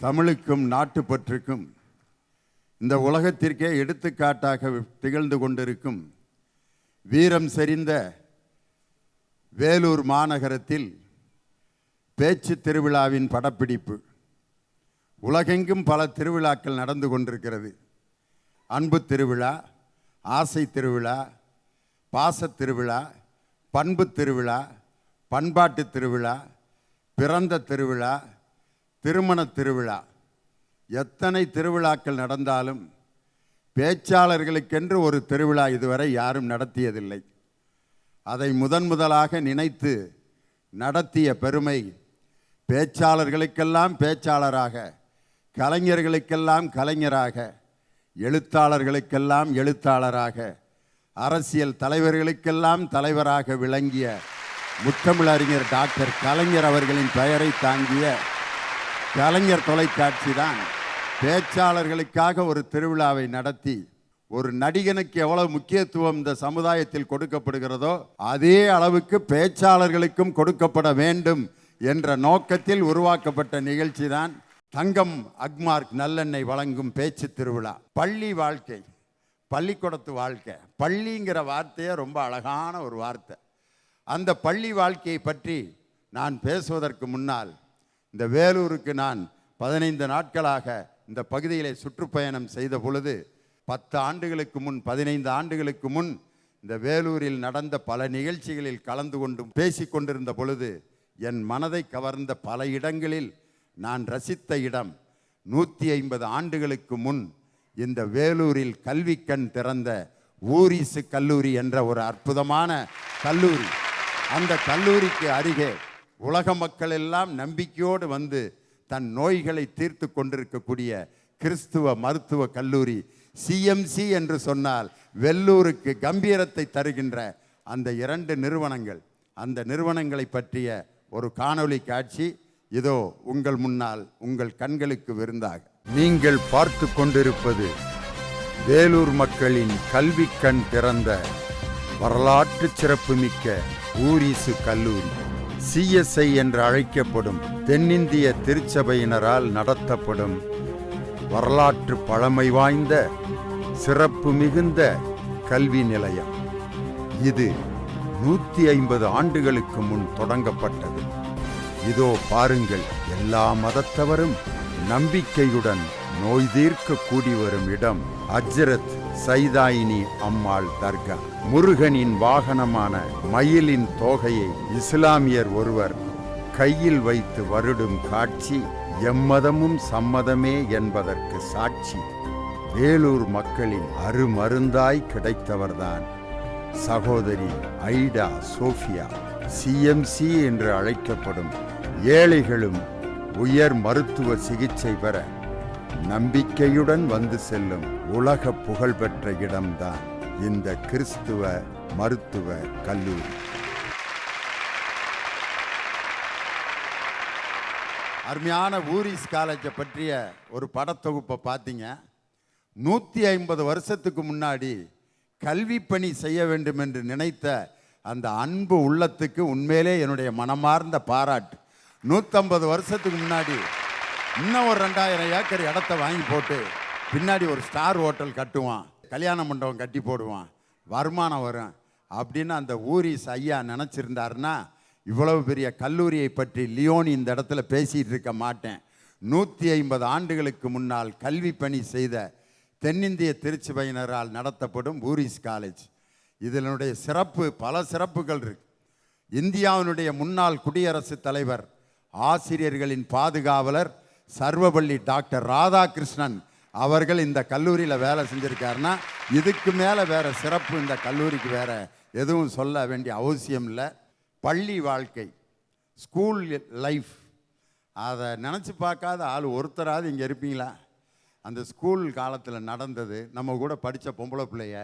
தமிழுக்கும் நாட்டுப்பற்றுக்கும் இந்த உலகத்திற்கே எடுத்துக்காட்டாக திகழ்ந்து கொண்டிருக்கும் வீரம் செறிந்த வேலூர் மாநகரத்தில் பேச்சு திருவிழாவின் படப்பிடிப்பு. உலகெங்கும் பல திருவிழாக்கள் நடந்து கொண்டிருக்கிறது. அன்பு திருவிழா, ஆசை திருவிழா, பாச திருவிழா, பண்பு திருவிழா, பண்பாட்டு திருவிழா, பிறந்த திருவிழா, திருமண திருவிழா. எத்தனை திருவிழாக்கள் நடந்தாலும் பேச்சாளர்களுக்கென்று ஒரு திருவிழா இதுவரை யாரும் நடத்தியதில்லை. அதை முதலாக நினைத்து நடத்திய பெருமை பேச்சாளர்களுக்கெல்லாம் பேச்சாளராக, கலைஞர்களுக்கெல்லாம் கலைஞராக, எழுத்தாளர்களுக்கெல்லாம் எழுத்தாளராக, அரசியல் தலைவர்களுக்கெல்லாம் தலைவராக விளங்கிய முத்தமிழறிஞர் டாக்டர் கலைஞர் அவர்களின் பெயரை தாங்கிய கலைஞர் தொலைக்காட்சி தான் பேச்சாளர்களுக்காக ஒரு திருவிழாவை நடத்தி, ஒரு நடிகனுக்கு எவ்வளவு முக்கியத்துவம் இந்த சமுதாயத்தில் கொடுக்கப்படுகிறதோ அதே அளவுக்கு பேச்சாளர்களுக்கும் கொடுக்கப்பட வேண்டும் என்ற நோக்கத்தில் உருவாக்கப்பட்ட நிகழ்ச்சி தான் தங்கம் அக்மார்க் நல்லெண்ணெய் வழங்கும் பேச்சு திருவிழா. பள்ளி வாழ்க்கை, பள்ளிக்கூடத்து வாழ்க்கை, பள்ளிங்கிற வார்த்தையே ரொம்ப அழகான ஒரு வார்த்தை. அந்த பள்ளி வாழ்க்கையை பற்றி நான் பேசுவதற்கு முன்னால், இந்த வேலூருக்கு நான் 15 நாட்களாக இந்த பகுதியிலே சுற்றுப்பயணம் செய்த பொழுது, 10 ஆண்டுகளுக்கு முன், 15 ஆண்டுகளுக்கு முன் இந்த வேலூரில் நடந்த பல நிகழ்ச்சிகளில் கலந்து கொண்டும் பேசிக்கொண்டிருந்த பொழுது என் மனதை கவர்ந்த பல இடங்களில் நான் ரசித்த இடம் 150 ஆண்டுகளுக்கு முன் இந்த வேலூரில் கல்வி கண் திறந்த ஊரிசு கல்லூரி என்ற ஒரு அற்புதமான கல்லூரி. அந்த கல்லூரிக்கு அருகே உலக மக்கள் எல்லாம் நம்பிக்கையோடு வந்து தன் நோய்களை தீர்த்து கொண்டிருக்கக்கூடிய கிறிஸ்துவ மருத்துவ கல்லூரி சிஎம்சி என்று சொன்னால் வெள்ளூருக்கு கம்பீரத்தை தருகின்ற அந்த 2 நிறுவனங்கள், அந்த நிறுவனங்களை பற்றிய ஒரு காணொளி காட்சி இதோ உங்கள் முன்னால் உங்கள் கண்களுக்கு விருந்தாக. நீங்கள் பார்த்து கொண்டிருப்பது வேலூர் மக்களின் கல்வி கண் திறந்த வரலாற்று சிறப்புமிக்க ஊரிசு கல்லூரி. சிஎஸ்ஐ என்று அழைக்கப்படும் தென்னிந்திய திருச்சபையினரால் நடத்தப்படும் வரலாற்று பழமை வாய்ந்த சிறப்பு மிகுந்த கல்வி நிலையம். இது 150 ஆண்டுகளுக்கு முன் தொடங்கப்பட்டது. இதோ பாருங்கள், எல்லா மதத்தவரும் நம்பிக்கையுடன் நோய் தீர்க்க கூடி வரும் இடம் ஹஜ்ரத் சைதாயினி அம்மாள் தர்கா. முருகனின் வாகனமான மயிலின் தோகையை இஸ்லாமியர் ஒருவர் கையில் வைத்து வருடும் காட்சி எம்மதமும் சம்மதமே என்பதற்கு சாட்சி. வேலூர் மக்களின் அருமருந்தாய் கிடைத்தவர்தான் சகோதரி ஐடா சோஃபியா. சிஎம்சி என்று அழைக்கப்படும் ஏழைகளும் உயர் மருத்துவ சிகிச்சை பெற நம்பிக்கையுடன் வந்து செல்லும் உலக புகழ்பெற்ற இடம்தான் இந்த கிறிஸ்துவ மருத்துவ கல்லூரி. அருமையான ஊரிஸ் காலேஜை பற்றிய ஒரு படத்தொகுப்பை பார்த்தீங்க. 150 வருஷத்துக்கு முன்னாடி கல்வி பணி செய்ய வேண்டும் என்று நினைத்த அந்த அன்பு உள்ளத்துக்கு உண்மையிலே என்னுடைய மனமார்ந்த பாராட்டு. 150 வருஷத்துக்கு முன்னாடி இன்னும் ஒரு 2000 ஏக்கர் இடத்த வாங்கி போட்டு பின்னாடி ஒரு ஸ்டார் ஹோட்டல் கட்டுவான், கல்யாண மண்டபம் கட்டி போடுவான், வருமானம் வரும் அப்படின்னு அந்த ஊரிஸ் ஐயா நினச்சிருந்தாருன்னா இவ்வளவு பெரிய கல்லூரியை பற்றி லியோனி இந்த இடத்துல பேசிகிட்டு இருக்க மாட்டேன். 150 ஆண்டுகளுக்கு முன்னால் கல்வி பணி செய்த தென்னிந்திய திருச்சபையினரால் நடத்தப்படும் ஊரிஸ் காலேஜ். இதனுடைய சிறப்பு, பல சிறப்புகள் இருக்கு. இந்தியாவினுடைய முன்னாள் குடியரசுத் தலைவர், ஆசிரியர்களின் பாதுகாவலர் சர்வபள்ளி டாக்டர் ராதாகிருஷ்ணன் அவர்கள் இந்த கல்லூரியில் வேலை செஞ்சுருக்காருன்னா இதுக்கு மேலே வேறு சிறப்பு இந்த கல்லூரிக்கு வேறு எதுவும் சொல்ல வேண்டிய அவசியம் இல்லை. பள்ளி வாழ்க்கை, ஸ்கூல் லைஃப், அதை நினச்சி பார்க்காத ஆள் ஒருத்தராவது இங்கே இருப்பீங்களா? அந்த ஸ்கூல் காலத்தில் நடந்தது, நம்ம கூட படித்த பொம்பளை பிள்ளைய,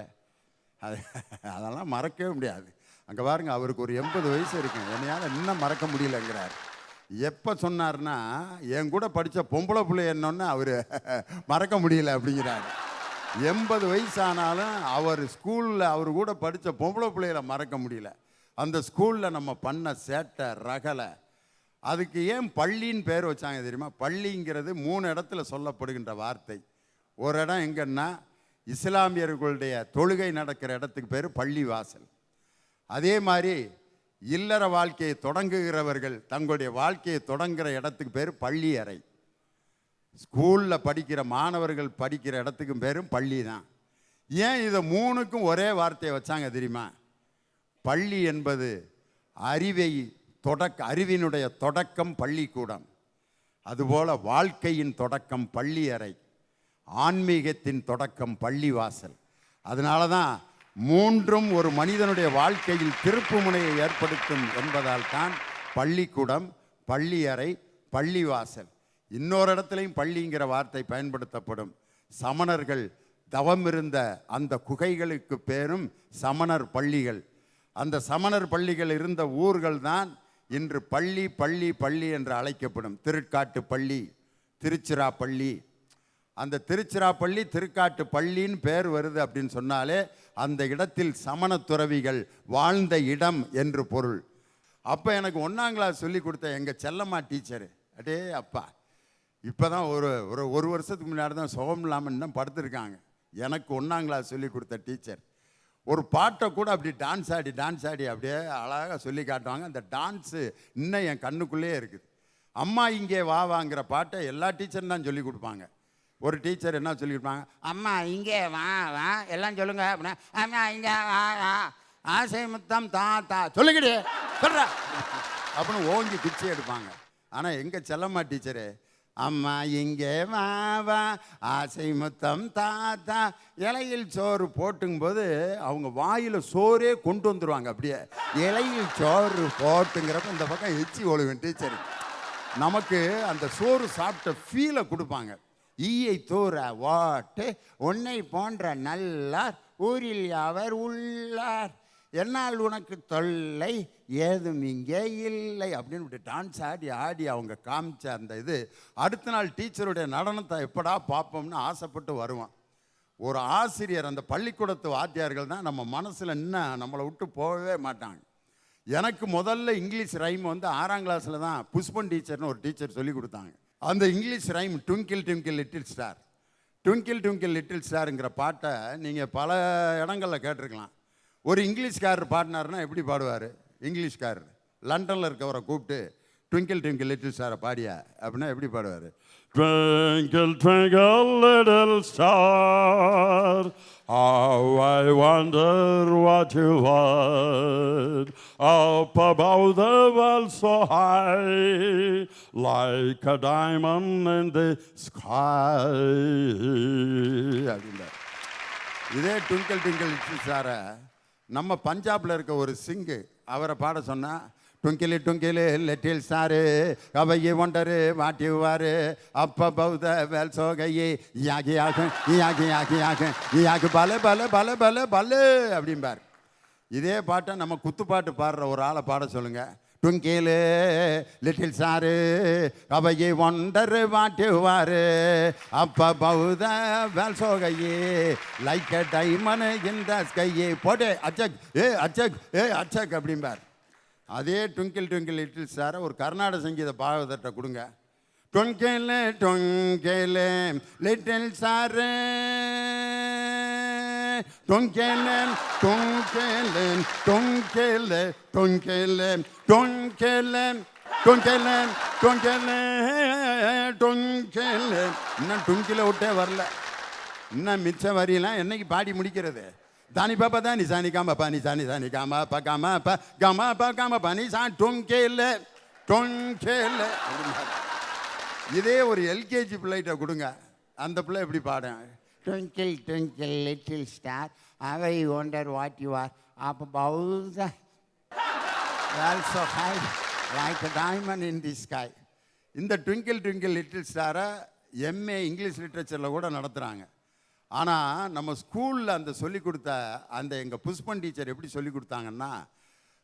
அதெல்லாம் மறக்கவே முடியாது. அங்கே பாருங்க, அவருக்கு ஒரு 80 வயசு இருக்குங்க, என்னையால் இன்னும் மறக்க முடியலங்கிறார். எப்போ சொன்னார்னா, என் கூட படித்த பொம்பளை பிள்ளை என்னொன்னு அவர் மறக்க முடியல அப்படிங்கிறார். 80 வயசானாலும் அவர் ஸ்கூலில் அவர் கூட படித்த பொம்பளை பிள்ளைகளை மறக்க முடியல. அந்த ஸ்கூலில் நம்ம பண்ண சேட்டை, ரகலை, அதுக்கு ஏன் பள்ளின்னு பேர் வச்சாங்க தெரியுமா? பள்ளிங்கிறது 3 இடத்துல சொல்லப்படுகின்ற வார்த்தை. ஒரு இடம் எங்கன்னா இஸ்லாமியர்களுடைய தொழுகை நடக்கிற இடத்துக்கு பேர் பள்ளி வாசல். அதே மாதிரி இல்லற வாழ்க்கையை தொடங்குகிறவர்கள் தங்களுடைய வாழ்க்கையை தொடங்குகிற இடத்துக்கு பேர் பள்ளி அறை. ஸ்கூலில் படிக்கிற மாணவர்கள் படிக்கிற இடத்துக்கும் பேரும் பள்ளி தான். ஏன் இதை 3க்கும் ஒரே வார்த்தையை வச்சாங்க தெரியுமா? பள்ளி என்பது அறிவினுடைய தொடக்கம் பள்ளிக்கூடம், அதுபோல் வாழ்க்கையின் தொடக்கம் பள்ளி அறை, ஆன்மீகத்தின் தொடக்கம் பள்ளி வாசல். அதனால தான் 3ம் ஒரு மனிதனுடைய வாழ்க்கையில் திருப்பு முனையை ஏற்படுத்தும் என்பதால் தான் பள்ளிக்கூடம், பள்ளி அறை, பள்ளி வாசல். இன்னொரு இடத்துலையும் பள்ளிங்கிற வார்த்தை பயன்படுத்தப்படும். சமணர்கள் தவம் இருந்த அந்த குகைகளுக்கு பேரும் சமணர் பள்ளிகள். அந்த சமணர் பள்ளிகள் இருந்த ஊர்கள் தான் இன்று பள்ளி பள்ளி பள்ளி என்று அழைக்கப்படும். திருக்காட்டு பள்ளி, திருச்சிராப்பள்ளி. அந்த திருச்சிராப்பள்ளி திருக்காட்டு பள்ளின்னு பேர் வருது அப்படின்னு சொன்னாலே அந்த இடத்தில் சமண துறவிகள் வாழ்ந்த இடம் என்று பொருள். அப்போ எனக்கு 1ஆம் கிளாஸ் சொல்லி கொடுத்த எங்கள் செல்லம்மா டீச்சரு, அடே அப்பா, இப்போ தான் ஒரு வருஷத்துக்கு முன்னாடி தான் சுகம் இல்லாமல் இன்னும் படுத்துருக்காங்க. எனக்கு 1ஆம் கிளாஸ் சொல்லி கொடுத்த டீச்சர் ஒரு பாட்டை கூட அப்படி டான்ஸ் ஆடி அப்படியே அழகாக சொல்லி காட்டுவாங்க. அந்த டான்ஸு இன்னும் என் கண்ணுக்குள்ளே இருக்குது. அம்மா இங்கே வா வாங்கிற பாட்டை எல்லா டீச்சரும் தான் சொல்லி கொடுப்பாங்க. ஒரு டீச்சர் என்ன சொல்லி கொடுப்பாங்க, அம்மா இங்கே வா வா எல்லாம் சொல்லுங்க அப்படின்னா, அம்மா இங்கே வா வா ஆசை முத்தம் தா சொல்லுங்கடி சொல்கிறா அப்படின்னு ஓங்கி குச்சி எடுப்பாங்க. ஆனால் எங்கள் செல்லம்மா டீச்சரு, அம்மா இங்கே வா வா ஆசை முத்தம் தாத்தா இலையில் சோறு போட்டுங்கும்போது அவங்க வாயில் சோறே கொண்டு வந்துடுவாங்க. அப்படியே இலையில் சோறு போட்டுங்கிறப்ப இந்த பக்கம் எச்சி ஒழுகும் டீச்சர். நமக்கு அந்த சோறு சாப்பிட்ட ஃபீலை கொடுப்பாங்க. ஈயை தூர வாட்டு உன்னை போன்ற நல்லார் ஊரில் அவர் உள்ளார், என்னால் உனக்கு தொல்லை ஏதும் இங்கே இல்லை அப்படின்னு டான்ஸ் ஆடி அவங்க காமிச்ச அந்த இது அடுத்த நாள் டீச்சருடைய நடனத்தை எப்படா பார்ப்போம்னு ஆசைப்பட்டு வருவான். ஒரு ஆசிரியர், அந்த பள்ளிக்கூடத்து வாத்தியார்கள் தான் நம்ம மனசில் இன்னும் நம்மளை விட்டு போகவே மாட்டாங்க. எனக்கு முதல்ல இங்கிலீஷ் ரைம் வந்து 6ஆம் கிளாஸில் தான் புஷ்பன் டீச்சர்னு ஒரு டீச்சர் சொல்லி கொடுத்தாங்க. அந்த English rhyme twinkle twinkle little star, twinkle twinkle little ஸ்டாருங்கிற பாட்டை நீங்கள் பல இடங்களில் கேட்டிருக்கலாம். ஒரு இங்கிலீஷ்காரர் பாடினார்னா எப்படி பாடுவார்? இங்கிலீஷ்காரர் லண்டனில் இருக்கவரை கூப்பிட்டு ட்விங்கிள் ட்விங்கிள் லிட்டில் ஸ்டாரை பாடியா அப்படின்னா எப்படி பாடுவார்? Twinkle, twinkle, little star, how I wonder what you are, up above the world so high, like a diamond in the sky. அப்படின்னா இதே ட்விங்கிள் ட்விங்கிள் லிட்டில் ஸ்டாரை நம்ம பஞ்சாபில் இருக்க ஒரு சிங்கு அவரை பாட சொன்னால், ட்விங்கிலி ட்விங்கிலி லிட்டில் ஸ்டாரு அவையை ஒண்டரு வாட்டிவாரு அப்ப பௌத வேல் சோகையே யாகி யாகும் யாகி யாகி யாகும் யாகு பல பல பல பல பல அப்படிம்பார். இதே பாட்டை நம்ம குத்துப்பாட்டு பாடுற ஒரு ஆளை பாட சொல்லுங்க. ட்விங்கிலு லிட்டில் ஸ்டாரு அவையை wonder what you are up above the world so high like a diamond in the sky போடே அச்சக் அச்சக் அப்படிம்பார். அதே ட்விங்கிள் ட்விங்கிள் லிட்டில் ஸ்டாரை ஒரு கர்நாடக சங்கீத பாகவதர்கிட்ட கொடுங்க. Twinkle twinkle little star twinkle twinkle twinkle twinkle twinkle twinkle twinkle twinkle. இன்னும் ட்விங்கிளை விட்டே வரல. இன்னும் மிச்ச வரியெல்லாம் என்னைக்கு பாடி முடிக்கிறது? தானி பாப்பா தானி சாணி காம பானி சாணி சாணி காம ப காம ப காம ப காம பானி சாணி டொங்கேல டொங்கேல. இதே ஒரு எல்கேஜி பிள்ளைகிட்ட கொடுங்க, அந்த பிள்ளை எப்படி பாடும்? Twinkle twinkle little star I wonder what you are up above the world so high like a diamond in the sky. இந்த ட்விங்கிள் ட்விங்கிள் லிட்டில் ஸ்டாரை எம்ஏ இங்கிலீஷ் லிட்ரேச்சரில் கூட நடத்துகிறாங்க. ஆனால் நம்ம ஸ்கூலில் அந்த சொல்லி கொடுத்த அந்த எங்கள் புஷ்பன் டீச்சர் எப்படி சொல்லி கொடுத்தாங்கன்னா,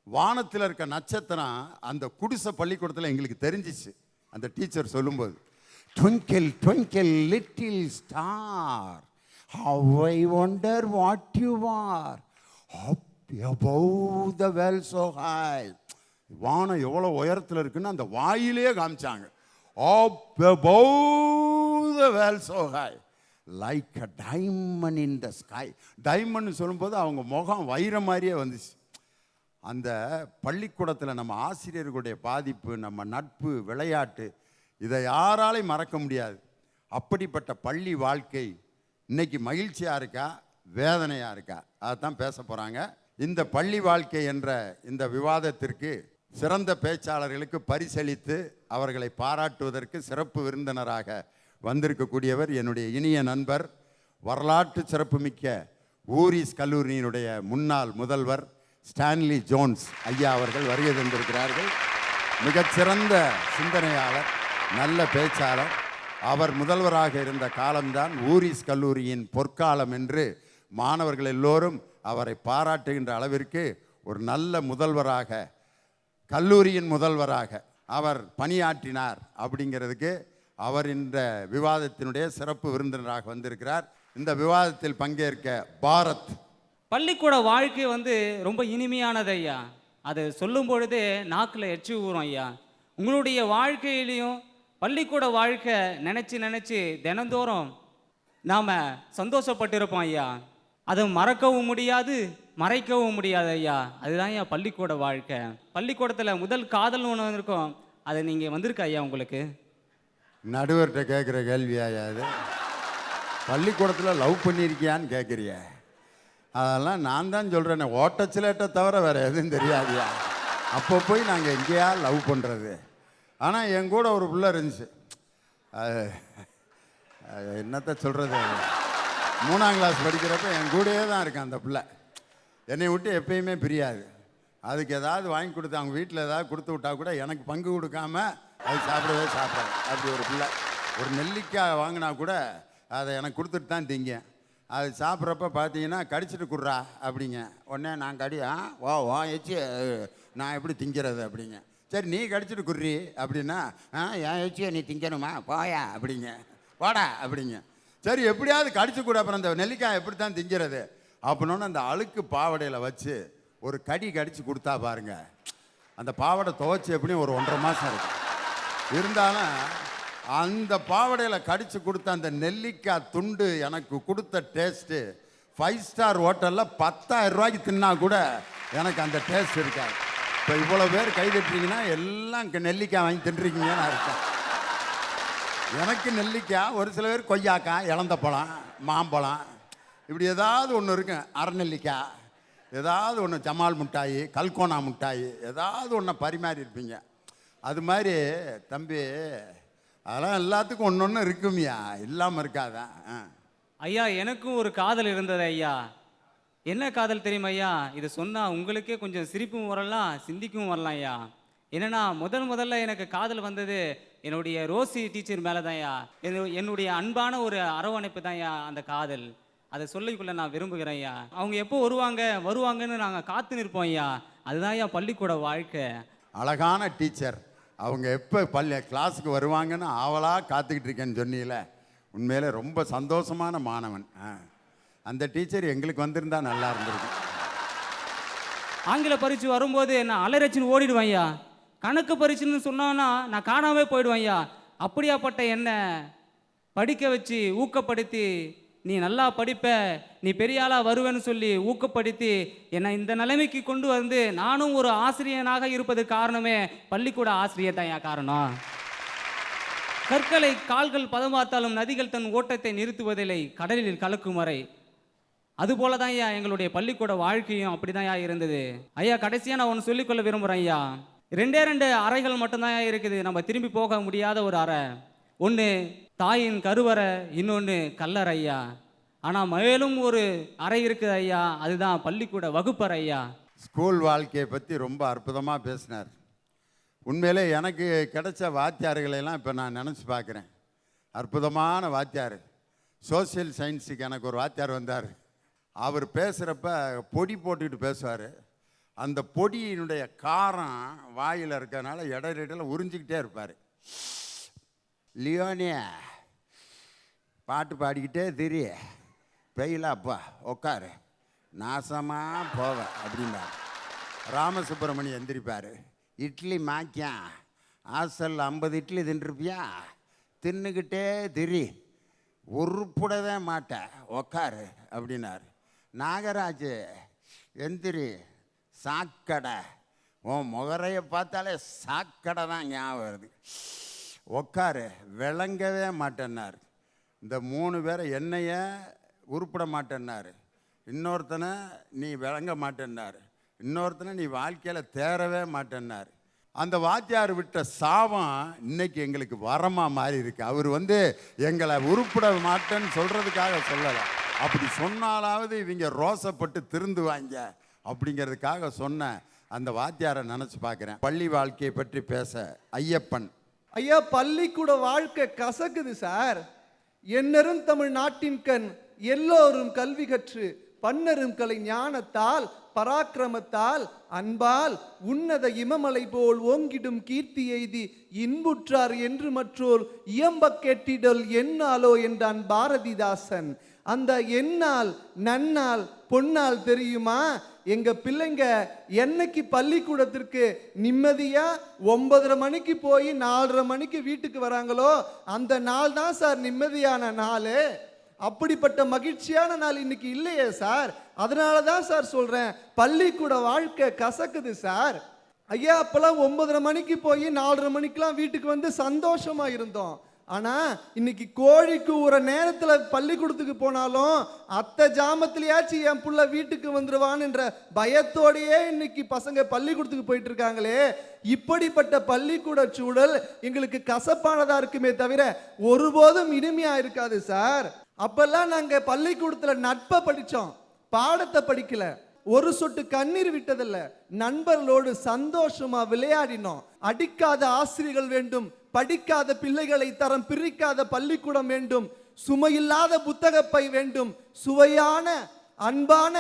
வானத்தில் இருக்க நட்சத்திரம் அந்த குடிசை பள்ளிக்கூடத்தில் எங்களுக்கு தெரிஞ்சிச்சு. அந்த டீச்சர் சொல்லும்போது, twinkle twinkle little star have I wonder what you are up above the world so high வானம் எவ்வளோ உயரத்தில் இருக்குன்னு அந்த வாயிலே காமிச்சாங்க. Up above the world so high, like a diamond in the sky. Diamond சொல்லும்போது அவங்க முகம் வைரம் மாதிரியே வந்துச்சு. அந்த பள்ளிக்கூடத்தில் நம்ம ஆசிரியர்களுடைய பாதிப்பு, நம்ம நட்பு, விளையாட்டு, இதை யாராலையும் மறக்க முடியாது. அப்படிப்பட்ட பள்ளி வாழ்க்கை இன்னைக்கு மகிழ்ச்சியாக இருக்கா, வேதனையாக இருக்கா, அதைத்தான் பேச போகிறாங்க. இந்த பள்ளி வாழ்க்கை என்ற இந்த விவாதத்திற்கு சிறந்த பேச்சாளர்களுக்கு பரிசளித்து அவர்களை பாராட்டுவதற்கு சிறப்பு விருந்தினராக வந்திருக்கக்கூடியவர் என்னுடைய இனிய நண்பர், வரலாற்று சிறப்புமிக்க ஊரிஸ் கல்லூரியினுடைய முன்னாள் முதல்வர் ஸ்டான்லி ஜோன்ஸ் ஐயா அவர்கள் வருகை தந்திருக்கிறார்கள். மிகச்சிறந்த சிந்தனையாளர், நல்ல பேச்சாளர். அவர் முதல்வராக இருந்த காலம்தான் ஊரிஸ் கல்லூரியின் பொற்காலம் என்று மாணவர்கள் எல்லோரும் அவரை பாராட்டுகின்ற அளவிற்கு ஒரு நல்ல முதல்வராக, கல்லூரியின் முதல்வராக அவர் பணியாற்றினார். அப்படிங்கிறதுக்கு அவர் இந்த விவாதத்தினுடைய சிறப்பு விருந்தினராக வந்திருக்கிறார். இந்த விவாதத்தில் பங்கேற்க பாரத். பள்ளிக்கூட வாழ்க்கை ரொம்ப இனிமையானது ஐயா. அது சொல்லும் பொழுது நாக்கில் எச்சி ஊறும் ஐயா. உங்களுடைய வாழ்க்கையிலையும் பள்ளிக்கூட வாழ்க்கை நினச்சி தினந்தோறும் நாம் சந்தோஷப்பட்டிருப்போம் ஐயா. அதை மறக்கவும் முடியாது, மறைக்கவும் முடியாது ஐயா. அதுதான் ஐயா பள்ளிக்கூட வாழ்க்கை. பள்ளிக்கூடத்தில் முதல் காதல் ஒன்று இருக்கும், அது நீங்கள் வந்திருக்கா ஐயா உங்களுக்கு? நடுவர்கிட்ட கேட்குற கேள்வியா அது? பள்ளிக்கூடத்தில் லவ் பண்ணியிருக்கியான்னு கேட்குறிய? அதெல்லாம் நான் தான் சொல்கிறேன், ஓட்டச்சிலேட்டை தவிர வேறு எதுவும் தெரியாதியா. அப்போ போய் நாங்கள் எங்கேயா லவ் பண்ணுறது. ஆனால் என் கூட ஒரு பிள்ளை இருந்துச்சு, என்னத்தை சொல்கிறது, 3ஆம் கிளாஸ் படிக்கிறப்ப என் கூடயே தான் இருக்கேன் அந்த பிள்ளை. என்னை விட்டு எப்பயுமே பிரியாது. அதுக்கு ஏதாவது வாங்கி கொடுத்து, அவங்க வீட்டில் ஏதாவது கொடுத்து விட்டா கூட எனக்கு பங்கு கொடுக்காம அது சாப்பிடவே சாப்பிடாது. அப்படி ஒரு பிள்ளை. ஒரு நெல்லிக்காய் வாங்கினா கூட அதை எனக்கு கொடுத்துட்டு தான் திங்க. அது சாப்பிட்றப்ப பார்த்தீங்கன்னா கடிச்சிட்டு குடுறா அப்படிங்க. உடனே நான் வா எச்சி நான் எப்படி திங்கிறது அப்படிங்க. சரி நீ கடிச்சிட்டு குடுறி அப்படின்னா, என் எச்சியை நீ திங்கணுமா, போயா அப்படிங்க, போடா அப்படிங்க. சரி எப்படியாவது கடிச்சு கூட, அப்புறம் அந்த நெல்லிக்காய் எப்படி தான் திங்கிறது அப்படின்னோன்னு அந்த அழுக்கு பாவடையில் வச்சு ஒரு கடி கடிச்சு கொடுத்தா பாருங்க, அந்த பாவடை துவைச்சி எப்படியும் ஒரு 1.5 மாதம் இருக்கும். இருந்தாலும் அந்த பாவடையில் கடிச்சு கொடுத்த அந்த நெல்லிக்காய் துண்டு எனக்கு கொடுத்த டேஸ்ட்டு 5 ஸ்டார் ஹோட்டலில் 10,000 ரூபாய்க்கு தின்னா கூட எனக்கு அந்த டேஸ்ட் இருக்காது. இப்போ இவ்வளோ பேர் கைதட்டுறீங்கன்னா எல்லாம் நெல்லிக்காய் வாங்கி தின்றுருக்கீங்கன்னு அர்த்தம். எனக்கு நெல்லிக்காய், ஒரு சில பேர் கொய்யாக்காய், இளந்த பழம், மாம்பழம், இப்படி ஏதாவது ஒன்று இருக்கும். அரைநெல்லிக்காய், ஏதாவது ஒன்று, ஜமால் மிட்டாயி, கல்கோனா மிட்டாயி, ஏதாவது ஒன்றை பரிமாறி இருப்பீங்க. அது மாதிரி தம்பி, அதெல்லாம் எல்லாத்துக்கும் ஒன்று ஒன்று இருக்குமியா, இல்லாமல் இருக்காதான்? ஐயா எனக்கும் ஒரு காதல் இருந்தது ஐயா. என்ன காதல் தெரியுமா ஐயா? இது சொன்னால் உங்களுக்கே கொஞ்சம் சிரிப்பும் வரலாம், சிந்திக்கவும் வரலாம் ஐயா. என்னென்னா முதல்ல எனக்கு காதல் வந்தது என்னுடைய ரோசி டீச்சர் மேலே தான் ஐயா. என்னுடைய அன்பான ஒரு அரவணைப்பு தான் ஐயா அந்த காதல். அதை சொல்லிக்கொள்ள நான் விரும்புகிறேன் ஐயா. அவங்க எப்போ வருவாங்கன்னு நாங்கள் காத்து நிற்போம் ஐயா. அதுதான் ஐயா பள்ளிக்கூட வாழ்க்கை. அழகான டீச்சர், அவங்க எப்போ கிளாஸுக்கு வருவாங்கன்னு ஆவலாக காத்துக்கிட்டு இருக்கேன்னு சொன்னீங்களே, உண்மையிலே ரொம்ப சந்தோஷமான மாணவன். அந்த டீச்சர் எங்களுக்கு வந்திருந்தா நல்லா இருந்திருக்கு. ஆங்கில பரீட்சை வரும்போது நான் அலரச்சின்னு ஓடிடுவேன் ஐயா. கணக்கு பரீட்சைன்னு சொன்னான்னா நான் காணாமே போயிடுவேன் ஐயா. அப்படியாப்பட்ட என்ன படிக்க வச்சு ஊக்கப்படுத்தி, நீ நல்லா படிப்ப, நீ பெரிய ஆளாக வருவேன்னு சொல்லி ஊக்கப்படுத்தி என்னை இந்த நிலைமைக்கு கொண்டு வந்து நானும் ஒரு ஆசிரியனாக இருப்பதுக்கு காரணமே பள்ளிக்கூட ஆசிரியர் தான் ஐயா காரணம். கற்களை கால்கள் பதமாத்தாலும் நதிகள் தன் ஓட்டத்தை நிறுத்துவதில்லை, கடலில் கலக்கும் வரை. அதுபோல தான் ஐயா எங்களுடைய பள்ளிக்கூட வாழ்க்கையும் அப்படி தான் ஐயா இருந்தது ஐயா. கடைசியாக நான் ஒன்று சொல்லிக்கொள்ள விரும்புகிறேன் ஐயா. 2 அறைகள் மட்டும்தான் இருக்குது, நம்ம திரும்பி போக முடியாத ஒரு அறை. ஒன்று தாயின் கருவறை, இன்னொன்று கல்லறை ஐயா. ஆனால் மேலும் ஒரு அறை இருக்குது ஐயா, அதுதான் பள்ளிக்கூட வகுப்பறை ஐயா. ஸ்கூல் வாழ்க்கையை பற்றி ரொம்ப அற்புதமாக பேசினார். உண்மையிலே எனக்கு கிடைச்ச வாத்தியார்களெல்லாம் இப்போ நான் நினச்சி பார்க்குறேன். அற்புதமான வாத்தியார். சோசியல் சயின்ஸுக்கு எனக்கு ஒரு வாத்தியார் வந்தார். அவர் பேசுகிறப்ப பொடி போட்டுக்கிட்டு பேசுவார். அந்த பொடியினுடைய காரம் வாயில் இருக்கிறதுனால இடையில உறிஞ்சிக்கிட்டே இருப்பார். லியோனியா பாட்டு பாடிக்கிட்டே தெரிய பெயிலாப்பா உட்காரு, நாசமாக போவ அப்படின்னார். ராமசுப்ரமணியம் எந்திரிப்பார், இட்லி மாக்கியான் ஹாஸ்டலில் 50 இட்லி தின்றுப்பியா, தின்னுக்கிட்டே திரி, உருப்படவே மாட்டேன், உக்காரு அப்படின்னாரு. நாகராஜ் எந்திரி, சாக்கடை, உன் முகரையை பார்த்தாலே சாக்கடை தான் ஞாபகம் வருது, உக்காரு, விளங்கவே மாட்டேன்னாரு. இந்த 3 பேரை என்னைய உருப்பிட மாட்டேன்னாரு, இன்னொருத்தனை நீ விளங்க மாட்டேன்னாரு, இன்னொருத்தனை நீ வாழ்க்கையில் தேரவே மாட்டேன்னாரு. அந்த வாத்தியார் விட்ட சாபம் இன்னைக்கு எங்களுக்கு வரமாக மாறி இருக்கு. அவர் எங்களை உருப்பிட மாட்டேன்னு சொல்கிறதுக்காக சொல்லலை, அப்படி சொன்னாலாவது இவங்க ரோசப்பட்டு திருந்துவாங்க அப்படிங்கிறதுக்காக சொன்ன அந்த வாத்தியாரை நினச்சி பார்க்குறேன். பள்ளி வாழ்க்கையை பற்றி பேச ஐயப்பன். ஐயா, பள்ளிக்கூட வாழ்க்கை கசக்குது சார். என்னரும் தமிழ் நாட்டின் கண் எல்லோரும் கல்வி கற்று பன்னரும் கலை ஞானத்தால் பராக்கிரமத்தால் அன்பால் உன்னத இமமலை போல் ஓங்கிடும் கீர்த்தி எய்தி இன்புற்றார் என்று மற்றோர் இயம்ப கேட்டிடல் என்னாலோ என்றான் பாரதிதாசன். அந்த என்னால் நன்னால் பொன்னால் தெரியுமா? எங்க பிள்ளைங்க என்னைக்கு பள்ளிக்கூடத்திற்கு நிம்மதியா 9:30 மணிக்கு போய் 4:30 மணிக்கு வீட்டுக்கு வராங்களோ அந்த நாள் தான் சார் நிம்மதியான நாள். அப்படிப்பட்ட மகிழ்ச்சியான நாள் இன்னைக்கு இல்லையே சார். அதனால தான் சார் சொல்றேன், பள்ளிக்கூட வாழ்க்கை கசக்குது சார். ஐயா, அப்பெல்லாம் 9:30 மணிக்கு போய் 4:30 மணிக்கெல்லாம் வீட்டுக்கு வந்து சந்தோஷமா இருந்தோம். ஆனா இன்னைக்கு கோழிக்கு ஒரு நேரத்துல பள்ளிக்கூடத்துக்கு போனாலும் அத்தை ஜாமத்திலேயாச்சும் என் புள்ள வீட்டுக்கு வந்துருவான்ன்ற பயத்தோடையே இன்னைக்கு பசங்க பள்ளிக்கூடத்துக்கு போயிட்டு இருக்காங்களே. இப்படிப்பட்ட பள்ளிக்கூட சூழல் எங்களுக்கு கசப்பானதா இருக்குமே தவிர ஒருபோதும் இனிமையா இருக்காது சார். அப்பெல்லாம் நாங்க பள்ளிக்கூடத்துல நட்பை படிச்சோம், பாடத்தை படிக்கல, ஒரு சொட்டு கண்ணீர் விட்டதில்ல, நண்பர்களோடு சந்தோஷமா விளையாடினோம். அடிக்காத ஆசிரியர்கள் வேண்டும், படிக்காத பிள்ளைகளை தரம் பிரிக்காத பள்ளிக்கூடம் வேண்டும், சுமையில்லாத புத்தகப்பை வேண்டும், சுவையான அன்பான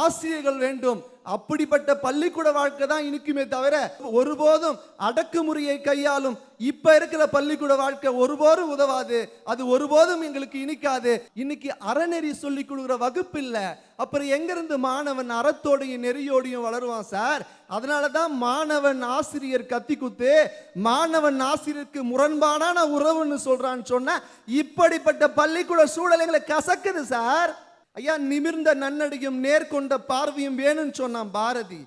ஆசிரியர்கள் வேண்டும். அப்படிப்பட்ட பள்ளிக்கூட வாழ்க்கை தான் இனிக்குமே தவிர ஒருபோதும் அடக்குமுறையை கையாளும் இப்ப இருக்கிற பள்ளிக்கூட வாழ்க்கை ஒருபோதும் உதவாது. அது ஒருபோதும் எங்களுக்கு இனிக்காது. இன்னைக்கு அறநெறி சொல்லி கொடுக்குற வகுப்பு இல்ல, அப்புறம் எங்கிருந்து மாணவன் அறத்தோடையும் நெறியோடையும் வளருவான் சார். அதனாலதான் மாணவன் ஆசிரியர் கத்தி குத்து, மாணவன் ஆசிரியருக்கு முரண்பாடான உறவுன்னு சொல்றான்னு சொன்ன இப்படிப்பட்ட பள்ளிக்கூட சூழல் எங்களை கசக்குது சார். ஐயா, நிமிர்ந்த நன்னடியும் நேர்கொண்ட பார்வையும் வேணும்னு சொன்னான் பாரதி.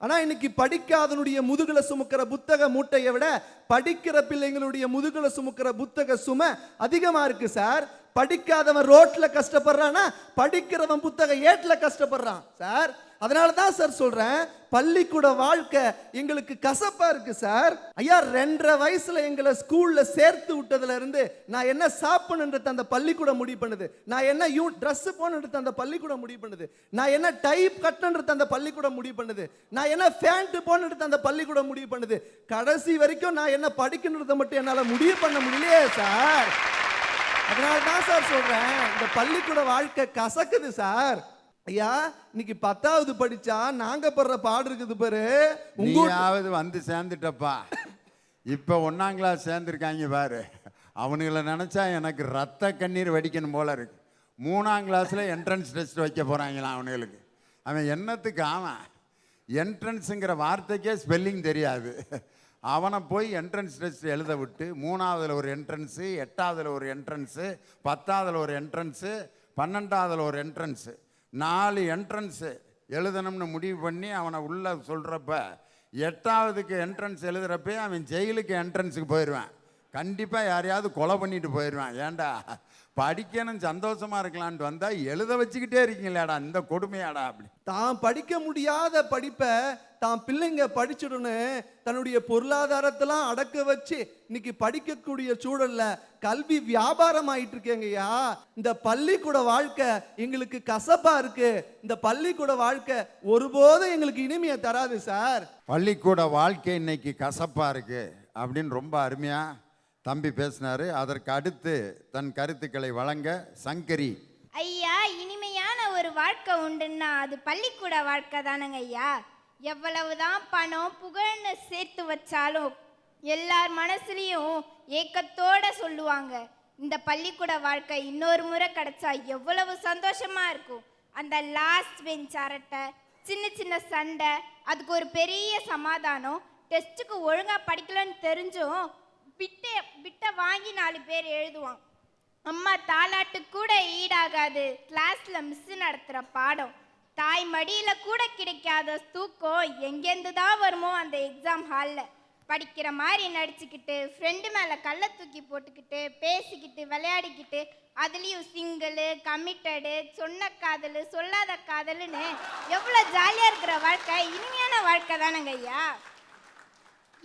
ஆனா இன்னைக்கு படிக்காதனுடைய முதுகுல சுமக்கிற புத்தக மூட்டையை விட படிக்கிற பிள்ளைங்களுடைய முதுகுல சுமக்கிற புத்தக சுமை அதிகமா இருக்கு சார். படிக்காதவன் ரோட்ல கஷ்டப்படுறானா படிக்கிறவன் புத்தக ஏட்ல கஷ்டப்படுறான் சார். அதனால தான் சார் சொல்றேன், பள்ளிக்கூட வாழ்க்கை எங்களுக்கு கசப்பா இருக்கு சார். ஐயா, 2.5 வயசுல எங்களை ஸ்கூல்ல சேர்த்து விட்டதுல இருந்து நான் என்ன சாப்பிடணுன்றது அந்த பள்ளிக்கூடம் முடிவு பண்ணுது, நான் என்ன ட்ரெஸ் போடணுன்றது அந்த பள்ளிக்கூடம் முடிவு பண்ணுது, நான் என்ன டைப் கட்டணுன்றது அந்த பள்ளிக்கூடம் முடிவு பண்ணுது, நான் என்ன பேண்ட் போடணுன்றது அந்த பள்ளிக்கூடம் முடிவு பண்ணுது. கடைசி வரைக்கும் நான் என்ன படிக்கணுன்றதை மட்டும் என்னால முடிவு பண்ண முடியலையே சார். அதனால தான் சார் சொல்றேன், இந்த பள்ளிக்கூட வாழ்க்கை கசக்குது சார். ஐயா, இன்னைக்கு 10வது படிச்சா நாங்க படுற பாடு இருக்குது பாரு. நீயாவது வந்து சேர்ந்துட்டப்பா, இப்ப 1ஆம் கிளாஸ் சேர்ந்துருக்காங்க பாரு, அவனுங்களை நினைச்சா எனக்கு ரத்த கண்ணீர் வடிக்கணும் போல இருக்கு. 3ஆம் கிளாஸ்ல என்ட்ரன்ஸ் டெஸ்ட் வைக்க போறாங்களா அவனுங்களுக்கு. அவன் என்னத்துக்கு, அவன் என்ட்ரன்ஸுங்கிற வார்த்தைக்கே ஸ்பெல்லிங் தெரியாது. அவனை போய் என்ட்ரன்ஸ் டெஸ்ட் எழுத விட்டு 3ஆவதுல ஒரு என்ட்ரன்ஸு, 8ஆவதுல ஒரு என்ட்ரன்ஸு, 10ஆவதுல ஒரு என்ட்ரன்ஸு, 12ஆவதுல ஒரு என்ட்ரன்ஸு, 4 என்ட்ரன்ஸு எழுதணும்னு முடிவு பண்ணி அவனை உள்ள சொல்கிறப்ப 8ஆவதுக்கு என்ட்ரன்ஸ் எழுதுகிறப்ப அவன் ஜெயிலுக்கு என்ட்ரன்ஸுக்கு போயிடுவான். கண்டிப்பாக யாரையாவது கொலை பண்ணிட்டு போயிடுவான். ஏண்டா படிக்கணும் சந்தோஷமாக இருக்கலான்ட்டு வந்தால் எழுத வச்சுக்கிட்டே இருக்கீங்களாடா, இந்த கொடுமையாடா அப்படி. தான் படிக்க முடியாத படிப்பை தான் பிள்ளைங்க படிச்சிடுன்னு தன்னுடைய பொருளாதாரத்தெல்லாம் அடக்க வச்சு இன்னைக்கு படிக்கக்கூடிய சூழல்ல கல்வி வியாபாரம் ஆயிட்டு இருக்கேங்கய்யா. இந்த பள்ளிக்கூட வாழ்க்கை எங்களுக்கு கசப்பா இருக்கு. இந்த பள்ளிக்கூட வாழ்க்கை ஒருபோதும் எங்களுக்கு இனிமையை தராது சார். பள்ளிக்கூட வாழ்க்கை இன்னைக்கு கசப்பா இருக்கு அப்படின்னு ரொம்ப அருமையா தம்பி பேசினாரு. அதற்கு அடுத்து தன் கருத்துக்களை வழங்க சங்கரி. ஐயா, இனிமையான ஒரு வாழ்க்கை உண்டுன்னா அது பள்ளிக்கூட வாழ்க்கை தானங்க ஐயா. எவ்வளவுதான் பணம் புகழ்னு சேர்த்து வச்சாலும் எல்லார் மனசுலையும் ஏக்கத்தோட சொல்லுவாங்க, இந்த பள்ளிக்கூட வாழ்க்கை இன்னொரு முறை கிடைச்சா எவ்வளவு சந்தோஷமா இருக்கும். அந்த லாஸ்ட் பெஞ்ச் அரட்டை, சின்ன சின்ன சண்டை, அதுக்கு ஒரு பெரிய சமாதானம், டெஸ்ட்டுக்கு ஒழுங்காக படிக்கலன்னு தெரிஞ்சும் பிட்டை வாங்கி 4 பேர் எழுதுவான். அம்மா தாலாட்டு கூட ஈடாகாது கிளாஸில் மிஸ்ஸு நடத்துகிற பாடம். தாய் மடியில் கூட கிடைக்காத தூக்கம் எங்கேருந்து தான் வருமோ அந்த எக்ஸாம் ஹாலில். படிக்கிற மாதிரி நடிச்சுக்கிட்டு ஃப்ரெண்டு மேலே கல்லை தூக்கி போட்டுக்கிட்டு பேசிக்கிட்டு விளையாடிக்கிட்டு அதுலேயும் சிங்கிளு கமிட்டடு சொன்ன காதல் சொல்லாத காதல்னு எவ்வளோ ஜாலியாக இருக்கிற வாழ்க்கை இனிமையான வாழ்க்கை தானங்க ஐயா.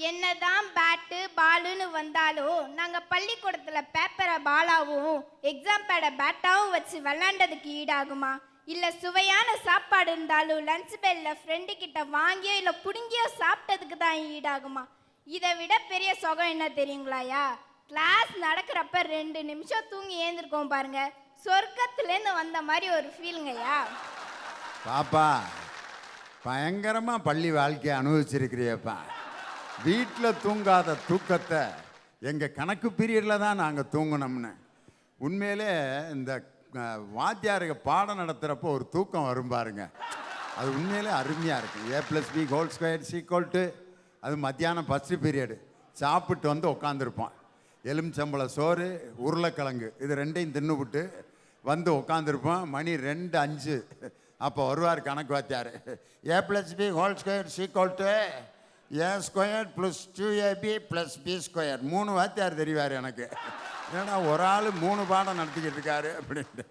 என்னதான் பேட்டு பாலுன்னு வந்தாலும் நாங்கள் பள்ளிக்கூடத்தில் பேப்பரை பாலாவும் எக்ஸாம் பேடை பேட்டாவும் வச்சு விளாண்டதுக்கு ஈடாகுமா? இல்லை சுவையான சாப்பாடு இருந்தாலும் லஞ்ச் பெல்லில் ஃப்ரெண்டு கிட்ட வாங்கியோ இல்லை புடுங்கியோ சாப்பிட்டதுக்கு தான் ஈடாகுமா? இதை விட பெரிய சுகம் என்ன தெரியுங்களாயா? கிளாஸ் நடக்கிறப்ப 2 நிமிஷம் தூங்கி ஏந்திருக்கோம் பாருங்க, சொர்க்கத்துலேருந்து வந்த மாதிரி ஒரு ஃபீலுங்கய்யா. பாப்பா பயங்கரமாக பள்ளி வாழ்க்கையை அனுபவிச்சிருக்கிறியப்பா. வீட்டில் தூங்காத தூக்கத்தை எங்கள் கணக்கு பீரியடில் தான் நாங்கள் தூங்கினோம்னு. உண்மையிலே இந்த வாத்தியாருக்கு பாடம் நடத்துகிறப்போ ஒரு தூக்கம் வரும் பாருங்க, அது உண்மையிலே அருமையாக இருக்குது. A+B² அது மத்தியானம் ஃபஸ்ட்டு பீரியடு சாப்பிட்டு வந்து உட்காந்துருப்போம். எலுமிச்சம்பழ சோறு உருளைக்கிழங்கு இது 2ஐயும் தின்னுவிட்டு வந்து உட்காந்துருப்போம். மணி 2:05 அப்போ வருவார் கணக்கு வாத்தியார். A+B² A² + 2AB + B². 3 வாத்தியார் தெரிவார் எனக்கு. ஏன்னா ஒரு ஆள் 3 பாடம் நடத்திக்கிட்டு இருக்காரு அப்படின்ட்டு.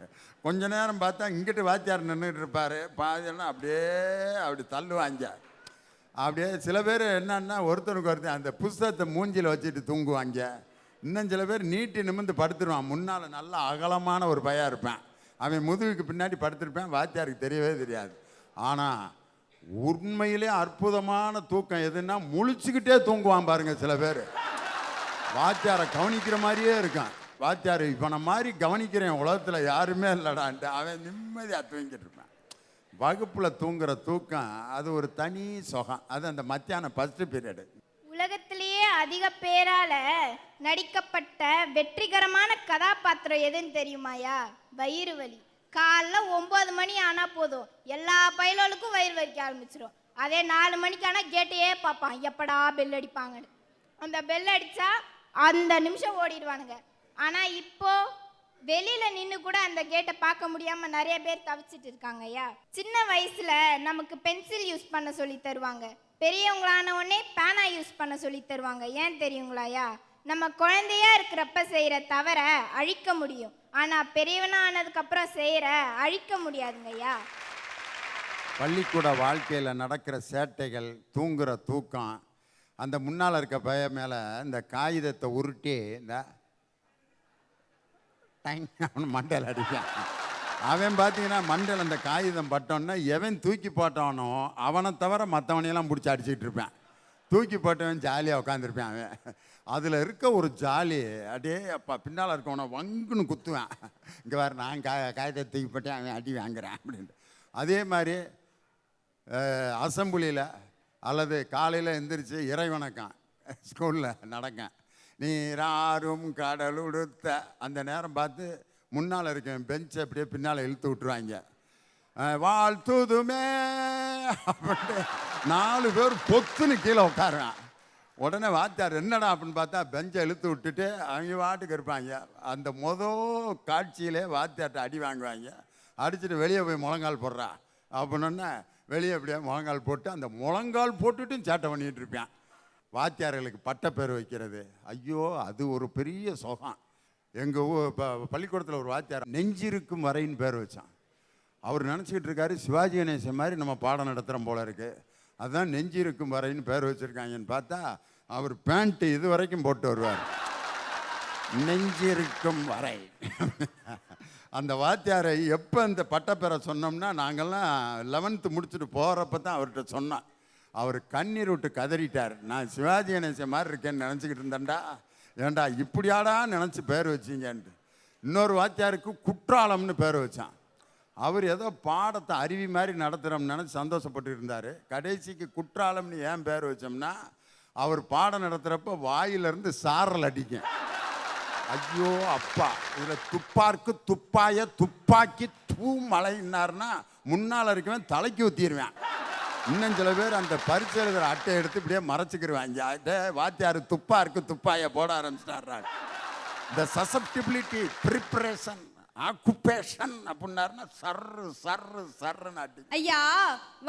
கொஞ்ச நேரம் பார்த்தா இங்கிட்டு வாத்தியார் நின்றுட்டு இருப்பார். பாதினா அப்படி தள்ளுவாங்க. அப்படியே சில பேர் என்னன்னா ஒருத்தருக்கு ஒருத்தர் அந்த புஸ்தகத்தை மூஞ்சியில் வச்சுட்டு தூங்குவாங்க. இன்னும் சில பேர் நீட்டி நிமிர்ந்து படுத்துருவான். முன்னால் நல்லா அகலமான ஒரு பையன் இருப்பேன், அவன் முதுகுக்கு பின்னாடி படுத்திருப்பேன், வாத்தியாருக்கு தெரியவே தெரியாது. ஆனால் உண்மையிலே அற்புதமான தூக்கம் எதுன்னா முழிச்சுக்கிட்டே தூங்குவான் பாருங்க. சில பேர் வாத்தியாரை கவனிக்கிற மாதிரியே இருக்கான். வாத்தியார் இவனை மாதிரி கவனிக்கிறேன் உலகத்தில் யாருமே இல்லைடான்ட்டு அவன் நிம்மதியாக தூங்கிட்டு இருப்பான். வகுப்பில் தூங்குற தூக்கம் அது ஒரு தனி சுகம். அது அந்த மத்தியானம் ஃபஸ்ட்டு பீரியடு. உலகத்திலேயே அதிக பேரால நடிக்கப்பட்ட வெற்றிகரமான கதாபாத்திரம் எதுன்னு தெரியுமாயா? வயிறு வலி. காலைல 9 மணி ஆனால் போதும் எல்லா பயலுக்கும் வயிறு வலிக்க ஆரம்பிச்சிடும். அதே 4 மணிக்கு ஆனால் கேட்டையே பார்ப்பான், எப்படா பெல் அடிப்பாங்கன்னு. அந்த பெல் அடித்தா அந்த நிமிஷம் ஓடிடுவானுங்க. ஆனால் இப்போ வெளியில் நின்று கூட அந்த கேட்டை பார்க்க முடியாமல் நிறைய பேர் தவிச்சிட்டு இருக்காங்க ஐயா. சின்ன வயசில் நமக்கு பென்சில் யூஸ் பண்ண சொல்லி தருவாங்க, பெரியவங்களான உடனே பேனா யூஸ் பண்ண சொல்லி தருவாங்க. ஏன் தெரியுங்களாயா? நம்ம குழந்தையா இருக்கிறப்ப செய்கிற தவற அழிக்க முடியும், ஆனால் பெரியவனா ஆனதுக்கப்புறம் செய்கிற அழிக்க முடியாதுங்க ஐயா. பள்ளிக்கூட வாழ்க்கையில் நடக்கிற சேட்டைகள், தூங்குற தூக்கம், அந்த முன்னால் இருக்க பையன் மேலே இந்த காகிதத்தை உருட்டி இந்த அவன் மண்டையில் அடிப்பான். அவன் பார்த்தீங்கன்னா மண்டையில் அந்த காகிதம் பட்டோன்னா எவன் தூக்கி போட்டானோ அவனை தவிர மற்றவனையெல்லாம் பிடிச்சி அடிச்சுக்கிட்டு இருப்பேன். தூக்கி போட்டவன் ஜாலியாக உட்காந்துருப்பேன். அவன் அதில் இருக்க ஒரு ஜாலி அப்படியே அப்பா பின்னால் இருக்கவனை வங்குன்னு குத்துவேன். இங்கே வேறு நான் காகிதத்தை தூக்கி போட்டேன், அவன் அடி வாங்குறேன் அப்படின்ட்டு. அதே மாதிரி அசம்பிளியில் அல்லது காலையில் எந்திரிச்சு இறைவணக்கம் ஸ்கூலில் நடக்கேன். நீராறும் கடலுடுத்த அந்த நேரம் பார்த்து முன்னால் இருக்கேன் பெஞ்சை அப்படியே பின்னால் இழுத்து விட்டுருவாங்க. வாழ்த்துதுமே அப்படின்ட்டு 4 பேர் பொத்துன்னு கீழே உட்காருவேன். உடனே வாத்தியார் என்னடா அப்படின்னு பார்த்தா பெஞ்சை இழுத்து விட்டுட்டு அவங்க வாட்டுக்கு இருப்பாங்க. அந்த காட்சியிலே வாத்தியார்ட்ட அடி வாங்குவாங்க. அடிச்சுட்டு வெளியே போய் முழங்கால் போடுறா அப்படின்னா வெளியே அப்படியே முழங்கால் போட்டு அந்த முழங்கால் போட்டுட்டும் சேட்டை பண்ணிகிட்டு இருப்பேன். வாத்தியார்களுக்கு பட்டப்பேர் வைக்கிறது, ஐயோ அது ஒரு பெரிய சுகம். எங்கள் இப்போ பள்ளிக்கூடத்தில் ஒரு வாத்தியார் நெஞ்சிருக்கும் வரைன்னு பேர் வச்சான். அவர் நினச்சிக்கிட்டு இருக்காரு சிவாஜி கணேசன் மாதிரி நம்ம பாடம் நடத்துகிறோம் போல இருக்குது, அதுதான் நெஞ்சிருக்கும் வரைன்னு பேர் வச்சுருக்காங்கன்னு பார்த்தா அவர் பேண்ட்டு இது வரைக்கும் போட்டு வருவார், நெஞ்சிருக்கும் வரை. அந்த வாத்தியாரை எப்போ இந்த பட்டப்பேரை சொன்னோம்னா நாங்கள்லாம் 11th முடிச்சுட்டு போகிறப்ப தான் அவர்கிட்ட சொன்னோம். அவர் கண்ணீர் விட்டு கதறிட்டார். நான் சிவாஜி கணேசன் மாதிரி இருக்கேன்னு நினச்சிக்கிட்டு இருந்தேன்டா, ஏன்டா இப்படியாடா நினச்சி பேர் வச்சிங்கன்ட்டு. இன்னொரு வாத்தியாருக்கு குற்றாலம்னு பேர் வச்சான். அவர் ஏதோ பாடத்தை அருவி மாதிரி நடத்துகிறோம்னு நினச்சி சந்தோஷப்பட்டு இருந்தார். கடைசிக்கு குற்றாலம்னு ஏன் பேர் வச்சோம்னா அவர் பாடம் நடத்துகிறப்ப வாயிலிருந்து சாரல் அடிக்கும். ஐயோ அப்பா, இதில் துப்பாருக்கு துப்பாய துப்பாக்கி தூ மழைன்னாருன்னா முன்னால் இருக்கவன் தலைக்கு ஊற்றிடுவேன். இன்னும் சில பேர் அந்த பரிசு எழுதுகிற அட்டை எடுத்து இப்படியே மறைச்சிக்கிருவாங்க. வாத்தியார் துப்பா இருக்கு, துப்பாய போட ஆரம்பிச்சிட்டாரு. இந்த சசப்டிபிலிட்டி, ப்ரிப்பரேஷன், ஆக்குபேஷன் அப்படின்னாருன்னா சர்ரு சர்ரு சர்ரு நாட்டு. ஐயா,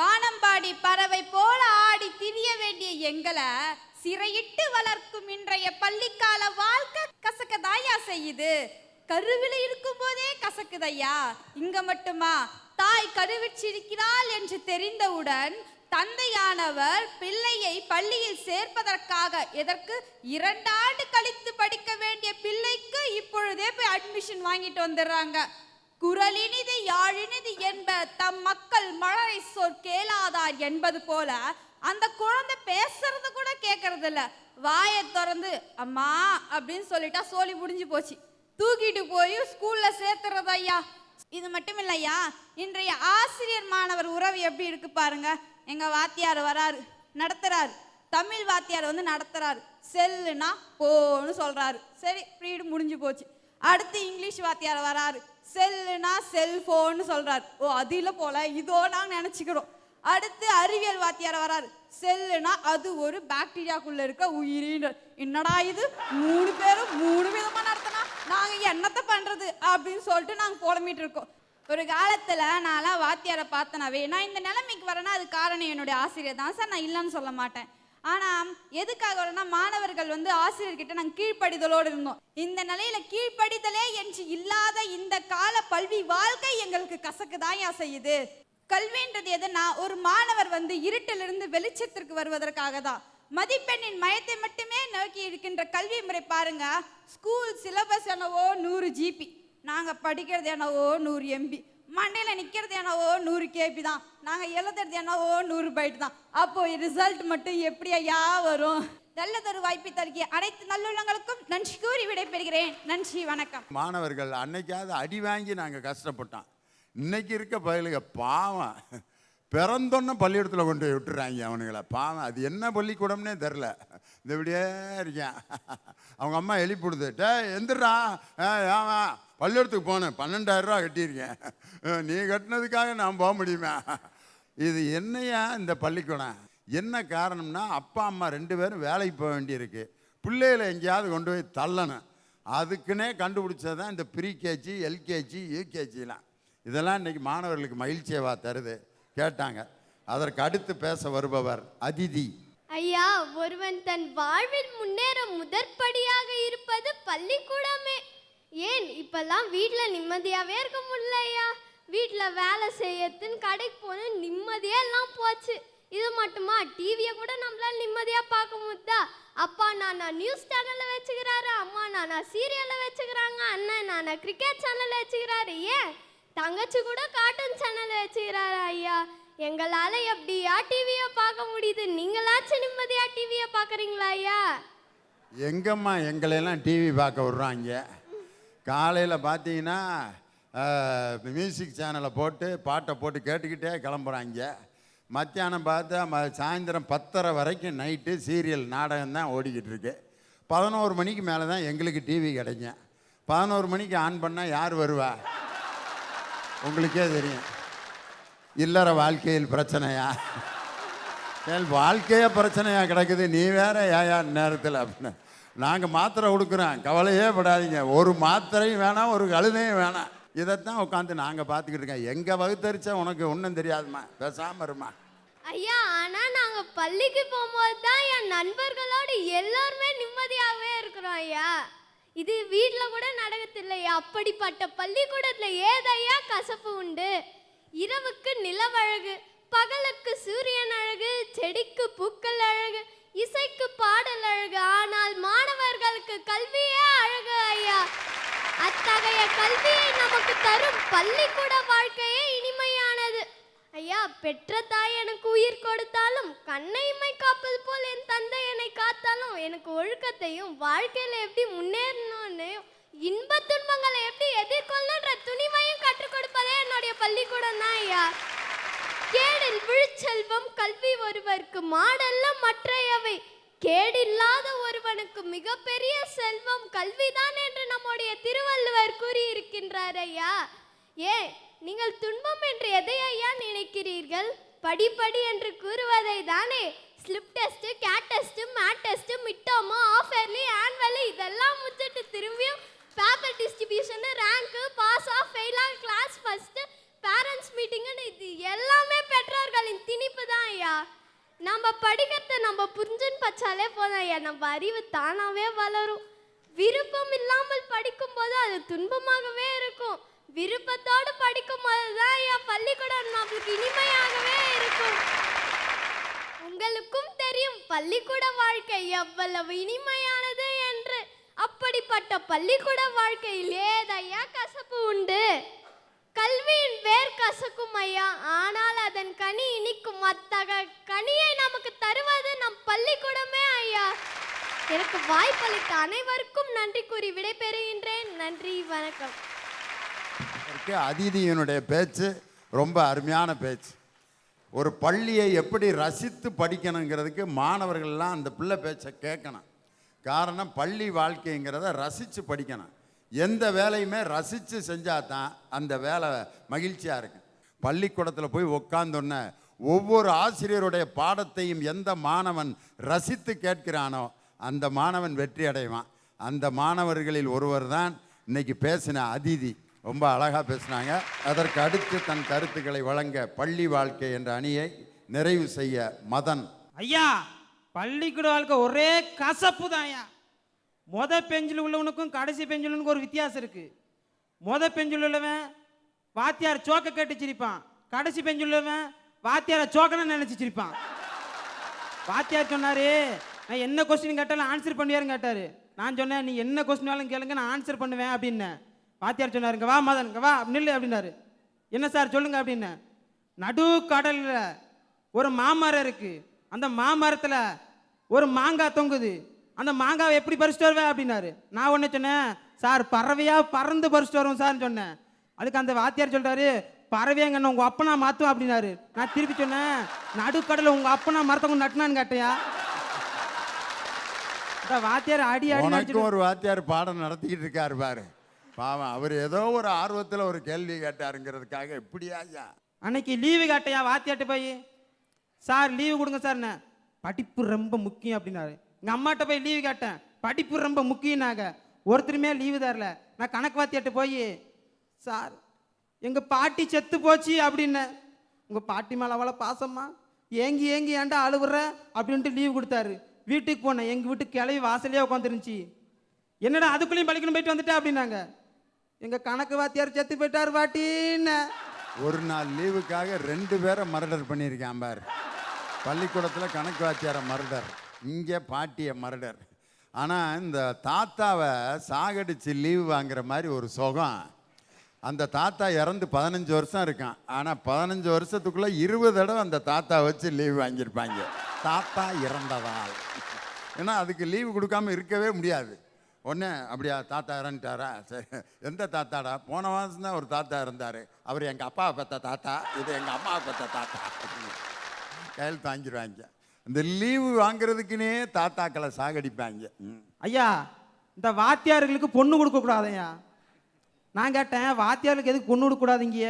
வானம்பாடி பறவை போல ஆடி திரிய வேண்டிய எங்களை சிறையிட்டு வளர்க்கும் இன்றைய பள்ளிக்கால வாழ்க்கை கசக்கதாயா செய்யுது. கருவில இருக்கும் போதே கசக்குதையா. இங்க மட்டுமா, தாய் கருவிச்சிருக்கிறாள் என்று தெரிந்தவுடன் தந்தையானவர் பிள்ளையை பள்ளியில் சேர்ப்பதற்காக எதற்கு 2 ஆண்டு கழித்து படிக்க வேண்டிய பிள்ளைக்கு இப்பொழுதே போய் அட்மிஷன் வாங்கிட்டு வந்துடுறாங்க. குரலினிது யாழினிது என்ப தம் மக்கள் மழலை சொற் கேளாதார் என்பது போல அந்த குழந்தை பேசுறது கூட கேட்கறது இல்ல. வாயை திறந்து அம்மா அப்படின்னு சொல்லிட்டா சோலி முடிஞ்சு போச்சு. தூக்கிட்டு போய் ஸ்கூல்ல சேர்த்துறது ஐயா. இது மட்டும் இல்லையா, இன்றைய ஆசிரியர் மாணவர் உறவு எப்படி இருக்கு பாருங்க. எங்க வாத்தியார் வராரு, நடத்துறாரு. தமிழ் வாத்தியார் வந்து நடத்துறாரு. செல்லுனா போன்னு சொல்றாரு. சரி, ஃப்ரீடு முடிஞ்சு போச்சு. அடுத்து இங்கிலீஷ் வாத்தியார் வராரு. செல்லுனா செல்போன்னு சொல்றாரு. ஓ, அது இல்லை போல, இதோ நாங்க நினைச்சுக்கிறோம். அடுத்து அறிவியல் வாத்தியார் வராரு. செல்லுனா அது ஒரு பாக்டீரியாக்குள்ள இருக்க உயிரின்னு. என்னடா இது, 3 பேரும் 3 விதமா நடத்தினா நாங்க என்னத்தை பண்றது அப்படின்னு சொல்லிட்டு நாங்க புலம்பிட்டு இருக்கோம். ஒரு காலத்துல நான்லாம் வாத்தியாரை பார்த்தனாவே நான் இந்த நிலைமைக்கு வரேன்னா அது காரணம் என்னுடைய ஆசிரியர் தான் சார், நான் இல்லைன்னு சொல்ல மாட்டேன். ஆனா எதுக்காக வரேன்னா, மாணவர்கள் வந்து ஆசிரியர்கிட்ட நாங்கள் கீழ்ப்படிதலோடு இருந்தோம். இந்த நிலையில கீழ்ப்படிதலே என்று இல்லாத இந்த கால கல்வி வாழ்க்கை எங்களுக்கு கசக்குதான் செய்யுது. கல்வின்றது எதுனா, ஒரு மாணவர் வந்து இருட்டிலிருந்து வெளிச்சத்திற்கு வருவதற்காக தான். மதிப்பெண்ணின் மயத்தை மட்டுமே நோக்கி இருக்கின்ற கல்வி முறை பாருங்க. ஸ்கூல் சிலபஸ் என்னவோ 100 GB, நாங்கள் படிக்கிறது என்னவோ 100 MB, மண்டையில் நிற்கிறது என்னவோ 100 KB தான், நாங்கள் எழுதுறது என்னவோ 100 பைட் தான். அப்போ ரிசல்ட் மட்டும் எப்படி ஐயா வரும்? நல்லதொரு வாய்ப்பை தருகிய அனைத்து நல்லுள்ளங்களுக்கும் நன்றி கூறி விடைபெறுகிறேன். நன்றி, வணக்கம். மாணவர்கள் அன்னைக்காவது அடி வாங்கி நாங்கள் கஷ்டப்பட்டோம். இன்னைக்கு இருக்க பயலுக பாவம், பிறந்தோன்னு பள்ளிக்கூடத்தில் கொண்டு போய் விட்டுறாங்க அவனுங்களை. பாவம், அது என்ன பள்ளிக்கூடம்னே தெரில. இந்த இப்படியே இருக்கேன். அவங்க அம்மா எழுப்பிடுது, எந்திரா ஏமா பள்ளிக்கூடத்துக்கு போனேன், 12,000 ரூபா கட்டியிருக்கேன், நீ கட்டினதுக்காக நான் போக முடியுமா? இது என்னையா இந்த பள்ளிக்கூடம்? என்ன காரணம்னா, அப்பா அம்மா 2 பேரும் வேலைக்கு போக வேண்டியிருக்கு. பிள்ளைகளை எங்கேயாவது கொண்டு போய் தள்ளணும். அதுக்குன்னே கண்டுபிடிச்சது தான் இந்த ப்ரீகேஜி, எல்கேஜி, யூகேஜிலாம். இதெல்லாம் இன்றைக்கி மாணவர்களுக்கு மகிழ்ச்சியவா தருது கேட்டாங்க. அதற்கு அடுத்து பேச வருபவர் அதிதி. ஐயா, ஒருவன் தன் வாழ்வில் முன்னேற முதற்படியாக இருப்பது பள்ளிக்கூடமே. ஏன் இப்பெல்லாம் வீட்டில் நிம்மதியாகவே இருக்க முடியல ஐயா. வீட்டில் வேலை செய்யறதுன்னு கடைக்கு போன நிம்மதியாக எல்லாம் போச்சு. இது மட்டுமா, டிவியை கூட நம்மளால நிம்மதியாக பார்க்க முடியுதா? அப்பா நானா நியூஸ் சேனலில் வச்சுக்கிறாரு, அம்மா நானா சீரியலில் வச்சுக்கிறாங்க, அண்ணன் நானா கிரிக்கெட் சேனலில் வச்சுக்கிறாரு, ஏன் தங்கச்சி கூட கார்ட்டூன் சேனலில் வச்சுக்கிறாரு. ஐயா, எங்களால் எப்படியா டிவியை பார்க்க முடியுது? நீங்களாச்சும் நிம்மதியாக டிவியை பார்க்குறீங்களா ஐயா? எங்கம்மா எங்களையெல்லாம் டிவி பார்க்க விட்றாங்க? காலையில் பார்த்தீங்கன்னா மியூசிக் சேனலை போட்டு பாட்டை போட்டு கேட்டுக்கிட்டே கிளம்புறாங்க. மத்தியானம் பார்த்தா சாயந்தரம் 10:30 வரைக்கும் நைட்டு சீரியல் நாடகம் தான் ஓடிக்கிட்டு இருக்கு. 11 மணிக்கு மேலே தான் எங்களுக்கு டிவி கிடைக்கும். 11 மணிக்கு ஆன் பண்ணால் யார் வருவா? உங்களுக்கே தெரியும். இல்லற வாழ்க்கையில் பிரச்சனையா? வாழ்க்கையே பிரச்சனையாக கிடக்குது, நீ வேற ஏயா நேரத்தில் அப்படின்னு. நாங்கள் மாத்திரை கொடுக்குறோம், கவலையே படாதீங்க. ஒரு மாத்திரையும் வேணாம், ஒரு கழுதையும் வேணாம். இதைத்தான் உட்காந்து நாங்கள் பார்த்துக்கிட்டு இருக்கோம். எங்கள் வகுத்தரிச்சா உனக்கு ஒன்றும் தெரியாதுமா, பேசாமல் இருமா. ஐயா, ஆனால் நாங்கள் பள்ளிக்கு போகும்போது தான் என் நண்பர்களோடு எல்லாருமே நிம்மதியாகவே இருக்கிறோம் ஐயா. இது வீட்டில் கூட நடக்கத்தில்லையா. அப்படிப்பட்ட பள்ளிக்கூடத்தில் ஏதையா கசப்பு உண்டு? இரவுக்கு நிலவழகு, பகலுக்கு சூரியன் அழகு, செடிக்கு பூக்கள் அழகு, இசைக்கு பாடல் அழகு, ஆனால் மாணவர்களுக்கு கல்வியே அழகு ஐயா. அத்தகைய கல்வியை நமக்கு தரும் பள்ளிக்கூட வாழ்க்கையே இனிமையானது ஐயா. பெற்ற தாய் எனக்கு உயிர் கொடுத்தாலும், கண்ணை இமை காப்பது போல் என் தந்தை என்னை காத்தாலும், எனக்கு ஒழுக்கத்தையும் வாழ்க்கையில எப்படி முன்னேறணும்னு, இன்ப துன்பங்களை எப்படி எதிர்கொள்ளுன்ற துணிவையும் கற்றுக் கொடுப்பதே என்னுடைய பள்ளிக்கூடம் தான் ஐயா. கேடில் விழுச்செல்வம் கல்வி ஒருவருக்கு மாடல்ல மற்றையவை, கேடில்லாத ஒருவனுக்கு மிகப்பெரிய செல்வம் கல்விதான் என்று நம்முடைய திருவள்ளுவர் கூறியிருக்கின்றார் ஐயா. நீங்கள் துன்பம் என்று எதை ஐயா நினைக்கிறீர்கள்? படி என்று கூறுவதை தானே. Slip test, cat test, mid test, midterm, half yearly, annually இதெல்லாம் முடிச்சிட்டு திரும்பியும் பேப்பர் டிஸ்ட்ரிபியூஷன், ரேங்க், பாஸ் ஆஃப், ஃபெயில் ஆஃப், கிளாஸ் ஃபர்ஸ்ட், பேரண்ட்ஸ் மீட்டிங்னு இது எல்லாமே பெற்றோர்களின் திணிப்பு தான் ஐயா. நம்ம படிக்கிறத நம்ம புரிஞ்சுன்னு பச்சாலே போதும் ஐயா, நம்ம அறிவு தானாவே வளரும். விருப்பம் இல்லாமல் படிக்கும்போது அது துன்பமாகவே இருக்கும். விருப்பத்தோடு படிக்கும் போது தான் ஐயா பள்ளிக்கூடம் நம்மளுக்கு இனிமையாகவே இருக்கும். உங்களுக்கும் தெரியும் பள்ளிக்கூட வாழ்க்கை எவ்வளவு இனிமையானது என்று. அப்படிப்பட்ட பள்ளிக்கூட வாழ்க்கையில் ஏதையா கசப்பு உண்டு. கல்வியின் வேர் கசக்கும் ஐயா, ஆனால் அதன் கனி இனிக்கும். அத்தகைய கனியை நமக்கு தருவது நம் பள்ளிக்கூடமே ஐயா. எனக்கு வாய்ப்பளித்த அனைவருக்கும் நன்றி கூறி விடைபெறுகின்றேன். நன்றி, வணக்கம். அதிதியினுடைய பேச்சு ரொம்ப அருமையான பேச்சு. ஒரு பள்ளியை எப்படி ரசித்து படிக்கணுங்கிறதுக்கு மாணவர்கள்லாம் அந்த பிள்ளை பேச்சை கேட்கணும். காரணம், பள்ளி வாழ்க்கைங்கிறத ரசித்து படிக்கணும். எந்த வேலையுமே ரசித்து செஞ்சால் தான் அந்த வேலை மகிழ்ச்சியாக இருக்கும். பள்ளிக்கூடத்தில் போய் உட்காந்தோன்னே ஒவ்வொரு ஆசிரியருடைய பாடத்தையும் எந்த மாணவன் ரசித்து கேட்கிறானோ அந்த மாணவன் வெற்றி அடைவான். அந்த மாணவர்களில் ஒருவர் தான் இன்னைக்கு பேசின அதிதி. ரொம்ப அழகாக பேசினாங்க. அதற்கு அடுத்து தன் கருத்துக்களை வழங்க பள்ளி வாழ்க்கை என்ற அணியை நிறைவு செய்ய மதன். ஐயா, பள்ளிக்கூட வாழ்க்கை ஒரே கசப்பு தான் ஐயா. பெஞ்சில் உள்ளவனுக்கும் கடைசி பெஞ்சில் உள்ளவனுக்கும் ஒரு வித்தியாசம் இருக்கு. பெஞ்சில் உள்ளவன் வாத்தியார் சோக்க கேட்டு சிரிப்பான், கடைசி பெஞ்சில் உள்ளவன் வாத்தியார சோக்கன்னு நினைச்சு சிரிப்பான். வாத்தியார் சொன்னாரு, நான் என்ன கொஸ்டின் கேட்டாலும் ஆன்சர் பண்ணுவாருன்னு கேட்டாரு. நான் சொன்னேன், நீ என்ன கொஸ்டின் கேளுங்க நான் ஆன்சர் பண்ணுவேன் அப்படின்னு. வாத்தியார் சொன்னார், இங்க வா மதன், இங்க வா நில்லு அப்படின்னாரு. என்ன சார் சொல்லுங்க அப்படின்னு. நடு கடல்ல ஒரு மாமரம் இருக்கு, அந்த மாமரத்தில் ஒரு மாங்காய் தொங்குது, அந்த மாங்காவை எப்படி பறிச்சுட்டு வருவேன் அப்படின்னாரு. நான் ஒன்று சொன்னேன், சார் பறவையா பறந்து பறிச்சுட்டு வருவோம் சார்ன்னு சொன்னேன். அதுக்கு அந்த வாத்தியார் சொல்றாரு, பறவையாங்கன்னு உங்க அப்பனா மாத்தும் அப்படின்னாரு. நான் திருப்பி சொன்னேன், நடுக்கடல உங்க அப்பனா மரத்தவங்க நட்டுனான்னு கேட்டையா. வாத்தியார் அடி அடி. ஒரு வாத்தியார் பாடம் நடத்திக்கிட்டு இருக்காரு பாரு, பாவம். அவர் ஏதோ ஒரு ஆர்வத்தில் ஒரு கேள்வி கேட்டாருங்கிறதுக்காக எப்படியா. அன்னைக்கு லீவு கேட்டையா வாத்தியார்ட்ட போய், சார் லீவு கொடுங்க சார், படிப்பு ரொம்ப முக்கியம் அப்படின்னாரு. எங்கள் அம்மாட்ட போய் லீவு கேட்டேன், படிப்பு ரொம்ப முக்கியம்னாங்க. ஒருத்தருமே லீவு தரல. நான் கணக்கு வாத்தியார்ட்ட போய், சார் எங்கள் பாட்டி செத்து போச்சு அப்படின்னு. உங்கள் பாட்டி மேலே அவ்வளோ பாசம்மா, ஏங்கி ஏங்கி ஏன்டா அழுவுற அப்படின்ட்டு லீவு கொடுத்தாரு. வீட்டுக்கு போனேன், எங்கள் வீட்டுக்கு கிளவி வாசலே உட்காந்துருந்துச்சு. என்னடா அதுக்குள்ளேயும் பள்ளிக்கூடம் போயிட்டு வந்துட்டேன் அப்படின்னாங்க. எங்கள் கணக்கு வாத்தியார் செத்து போயிட்டார் பாட்டின்னு. ஒரு நாள் லீவுக்காக 2 பேரை மர்டர் பண்ணியிருக்கான் பார். பள்ளிக்கூடத்தில் கணக்கு வாத்தியாரை மர்டர், இங்கே பாட்டியை மர்டர். ஆனால் இந்த தாத்தாவை சாகடிச்சு லீவு வாங்குற மாதிரி ஒரு சுகம். அந்த தாத்தா இறந்து 15 வருஷம் இருக்கான். ஆனால் 15 வருஷத்துக்குள்ளே 20 தடவை அந்த தாத்தா வச்சு லீவு வாங்கியிருப்பாங்க, தாத்தா இறந்ததால். ஏன்னா அதுக்கு லீவு கொடுக்காம இருக்கவே முடியாது. ஒன்று அப்படியா, தாத்தா இறந்துட்டாரா, சரி எந்த தாத்தாடா, போன மாதம் தான் ஒரு தாத்தா இருந்தார், அவர் எங்கள் அப்பாவை பெற்ற தாத்தா, இது எங்கள் அம்மாவை பெற்ற தாத்தா கையில் தாங்கிடுவாங்க. இந்த லீவு வாங்குறதுக்குன்னே தாத்தாக்களை சாகடிப்பாங்க. ஐயா, இந்த வாத்தியார்களுக்கு பொண்ணு கொடுக்கக்கூடாதையா. நான் கேட்டேன், வாத்தியாருக்கு எதுக்கு பொண்ணு கொடுக்கக்கூடாதுங்க,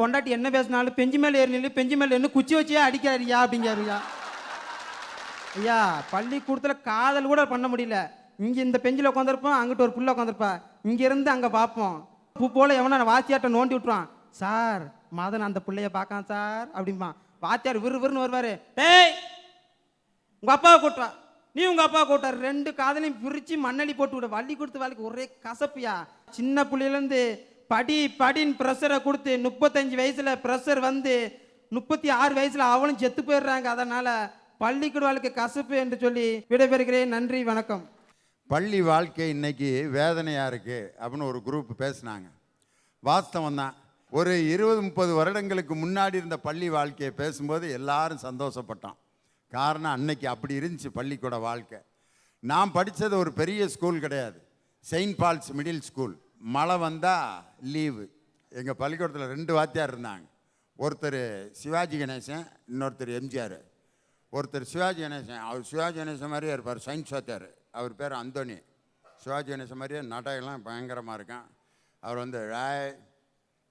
பொண்டாட்டி என்ன பேசினாலும் பெஞ்சு மேலே ஏறி நில்லு, பெஞ்சு மேலே என்ன குச்சி வச்சே அடிக்காருயா அப்படிங்காருயா. ஐயா, பள்ளிக்கூடத்தில் காதல் கூட பண்ண முடியல. இங்கே இந்த பெஞ்சில் உட்காந்துருப்போம், அங்கிட்ட ஒரு புள்ள உட்காந்துருப்பா, இங்கேருந்து அங்கே பார்ப்போம். பூ போல் எவனா வாத்தியார்ட்ட நோண்டி விட்டுருவான், சார் மதன் அந்த பிள்ளைய பார்க்கான் சார் அப்படிம்பான். வாத்தியார் விறுவிறுன்னு வருவார், டேய் உங்கள் அப்பாவை கூட்டுவா, நீ உங்கள் அப்பாவை கூட்டார், 2 காதலையும் பிரித்து மண்ணலி போட்டு விட. வள்ளி கொடுத்து வாழ்க்கை ஒரே கசப்பியா. சின்ன பிள்ளையிலேருந்து படின்னு ப்ரெஷரை கொடுத்து 35 வயசில் ப்ரெஷர் வந்து 36 வயசில் அவளும் செத்து போயிடுறாங்க. அதனால் பள்ளிக்கூட வாழ்க்கை கசப்பு என்று சொல்லி விடைபெறுகிறேன். நன்றி, வணக்கம். பள்ளி வாழ்க்கை இன்னைக்கு வேதனையாக இருக்குது அப்படின்னு ஒரு குரூப் பேசினாங்க. வாஸ்தவம் தான். ஒரு 20-30 வருடங்களுக்கு முன்னாடி இருந்த பள்ளி வாழ்க்கையை பேசும்போது எல்லாரும் சந்தோஷப்பட்டோம். காரணம், அன்னைக்கு அப்படி இருந்துச்சு பள்ளிக்கூட வாழ்க்கை. நான் படித்தது ஒரு பெரிய ஸ்கூல் கிடையாது, செயின்ட் பால்ஸ் மிடில் ஸ்கூல். மழை வந்தால் லீவு. எங்கள் பள்ளிக்கூடத்தில் 2 வாத்தியார் இருந்தாங்க. ஒருத்தர் சிவாஜி கணேசன், இன்னொருத்தர் எம்ஜிஆர். ஒருத்தர் சிவாஜி கணேசன், அவர் சிவாஜி கணேசன் மாதிரியே இருப்பார், சயின்ஸ் வாத்தியார். அவர் பேர் அந்தோனி. சிவாஜி கணேசன் மாதிரியே நடையெல்லாம் பயங்கரமாக இருக்கான். அவர் வந்து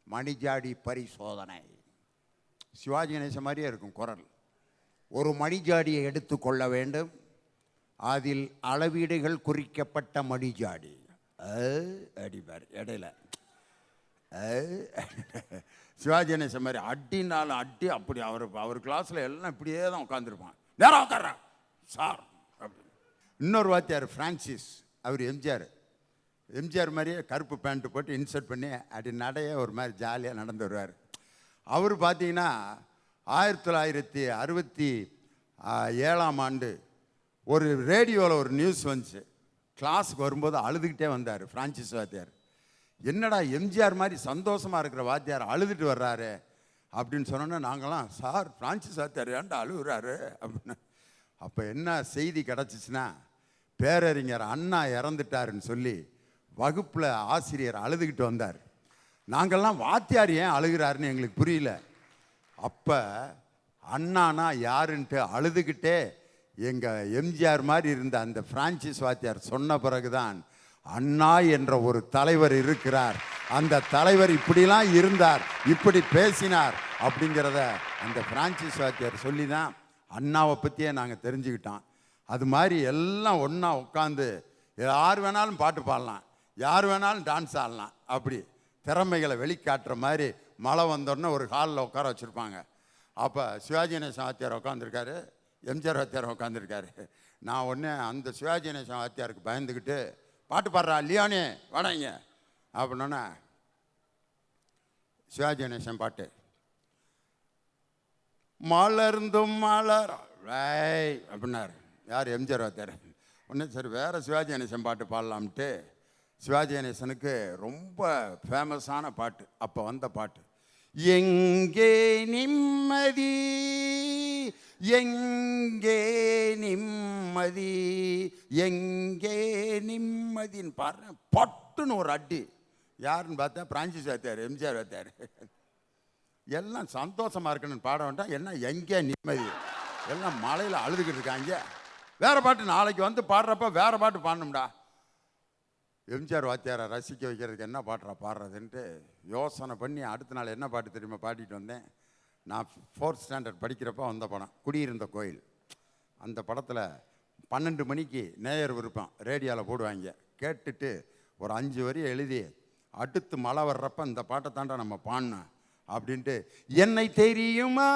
மணிஜாடி பரிசோதனை சிவாஜி கணேசன் மாதிரியே இருக்கும் குரல். ஒரு மணிஜாடியை எடுத்துக்கொள்ள வேண்டும், அதில் அளவீடுகள் குறிக்கப்பட்ட மணிஜாடி அடிப்பார் இடையில. சிவாஜி கணேசன் மாதிரி அடினாலும் அடி. அப்படி அவர் கிளாஸில் எல்லாம் இப்படியே தான் உட்காந்துருப்பான். நேரம் உட்கார்றான் சார் அப்படி. இன்னொரு வாத்தியார் ஃப்ரான்சிஸ், அவர் எம்ஜிஆர் மாதிரியே கருப்பு பேண்ட்டு போட்டு இன்சர்ட் பண்ணி அப்படி நடைய ஒரு மாதிரி ஜாலியாக நடந்து வருவார். அவர் பார்த்தீங்கன்னா 1967ஆம் ஆண்டு ஒரு ரேடியோவில் ஒரு நியூஸ் வந்துச்சு. கிளாஸுக்கு வரும்போது அழுதுகிட்டே வந்தார் ஃப்ரான்சிஸ் வாத்தியார். என்னடா எம்ஜிஆர் மாதிரி சந்தோஷமாக இருக்கிற வாத்தியார் அழுதுட்டு வர்றாரு அப்படின்னு சொன்னோன்னா நாங்களாம், சார் ஃப்ரான்சிஸ் வாத்தியார் ஏன்டா அழுகுறாரு அப்படின்னு. அப்போ என்ன செய்தி கிடச்சிச்சின்னா, பேரறிஞர் அண்ணா இறந்துட்டாருன்னு சொல்லி வகுப்பில் ஆசிரியர் அழுதுகிட்டு வந்தார். நாங்கள்லாம் வாத்தியார் ஏன் அழுகிறாருன்னு எங்களுக்கு புரியல. அப்போ அண்ணானா யாருன்ட்டு அழுதுகிட்டே எங்கள் எம்ஜிஆர் மாதிரி இருந்த அந்த ஃப்ரான்சிஸ் வாத்தியார் சொன்ன பிறகுதான், அண்ணா என்ற ஒரு தலைவர் இருக்கிறார், அந்த தலைவர் இப்படிலாம் இருந்தார், இப்படி பேசினார் அப்படிங்கிறத அந்த ஃப்ரான்சிஸ் வாத்தியார் சொல்லி தான் அண்ணாவை பற்றியே நாங்கள் தெரிஞ்சுக்கிட்டோம். அது மாதிரி எல்லாம் ஒன்றா உட்காந்து யார் வேணாலும் பாட்டு பாடலாம், யார் வேணாலும் டான்ஸ் ஆடலாம். அப்படி திறமைகளை வெளிக்காட்டுற மாதிரி மழை வந்தோடனே ஒரு ஹாலில் உட்கார வச்சுருப்பாங்க. அப்போ சிவாஜி கணேசன் வாத்தியார் உட்காந்துருக்காரு, எம்ஜிஆர் வாத்தியார் உட்காந்துருக்காரு. நான் உடனே அந்த சிவாஜி கணேசன் வாத்தியாருக்கு பயந்துக்கிட்டு, பாட்டு பாடுறா லியோனே வாடாங்க அப்படின்னோன்னே, சிவாஜி கணேசன் பாட்டு மலர்ந்தும் மலர் அப்படின்னாரு. யார்? எம்ஜிஆர் வாத்தியார். உடனே சரி வேறு சிவாஜி கணேசன் பாட்டு பாடலாம்ட்டு சிவாஜி கணேசனுக்கு ரொம்ப ஃபேமஸான பாட்டு, அப்போ வந்த பாட்டு, எங்கே நிம்மதி எங்கே நிம்மதி எங்கே நிம்மதின்னு பாடுறேன். பட்டுன்னு ஒரு அடி. யாருன்னு பார்த்தா பிரான்சிஸ் வாத்தியார், எம்ஜிஆர் வாத்தியார். எல்லாம் சந்தோஷமாக இருக்கணும்னு பாட வேண்டாம், என்ன எங்கே நிம்மதி, எல்லாம் மழையில் அழுதுகிட்டு இருக்காங்க. வேறு பாட்டு நாளைக்கு வந்து பாடுறப்ப வேறு பாட்டு பாடணும்டா. எம்ஜிஆர் வாத்தியாரை ரசிக்க வைக்கிறதுக்கு என்ன பாட்டுறா பாடுறதுன்ட்டு யோசனை பண்ணி அடுத்த நாள் என்ன பாட்டு தெரியுமா பாடிட்டு வந்தேன். நான் 4th ஸ்டாண்டர்ட் படிக்கிறப்ப வந்த படம் குடியிருந்த கோயில். அந்த படத்தில் 12 மணிக்கு நேயர் விருப்பம் ரேடியோவில் போடுவாங்க. கேட்டுட்டு ஒரு 5 வரி எழுதி அடுத்து மழை வர்றப்ப இந்த பாட்டை தாண்டா நம்ம பாடினோம் அப்படின்ட்டு, என்னை தெரியுமா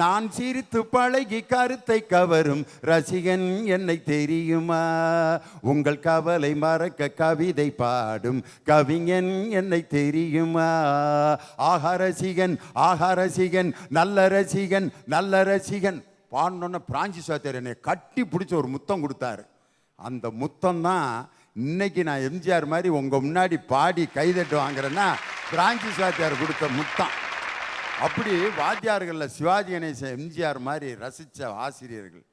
நான் சிரித்து பழகி கருத்தை கவரும் ரசிகன், என்னை தெரியுமா உங்கள் கவலை மறக்க கவிதை பாடும் கவிஞன், என்னை தெரியுமா ஆஹா ரசிகன் நல்ல ரசிகன் நல்ல ரசிகன் பாடணுன்னு பிரான்சிஸ் வாத்தியார் என்னை கட்டி பிடிச்சி ஒரு முத்தம் கொடுத்தாரு. அந்த முத்தம் தான் இன்னைக்கு நான் எம்ஜிஆர் மாதிரி உங்கள் முன்னாடி பாடி கைதட்டு வாங்குறேன்னா பிரான்சிஸ் வாத்தியார் கொடுத்த முத்தம். அப்படி வாத்தியார்களில் சிவாஜி கணேசன் எம்ஜிஆர் மாதிரி ரசித்த ஆசிரியர்கள்,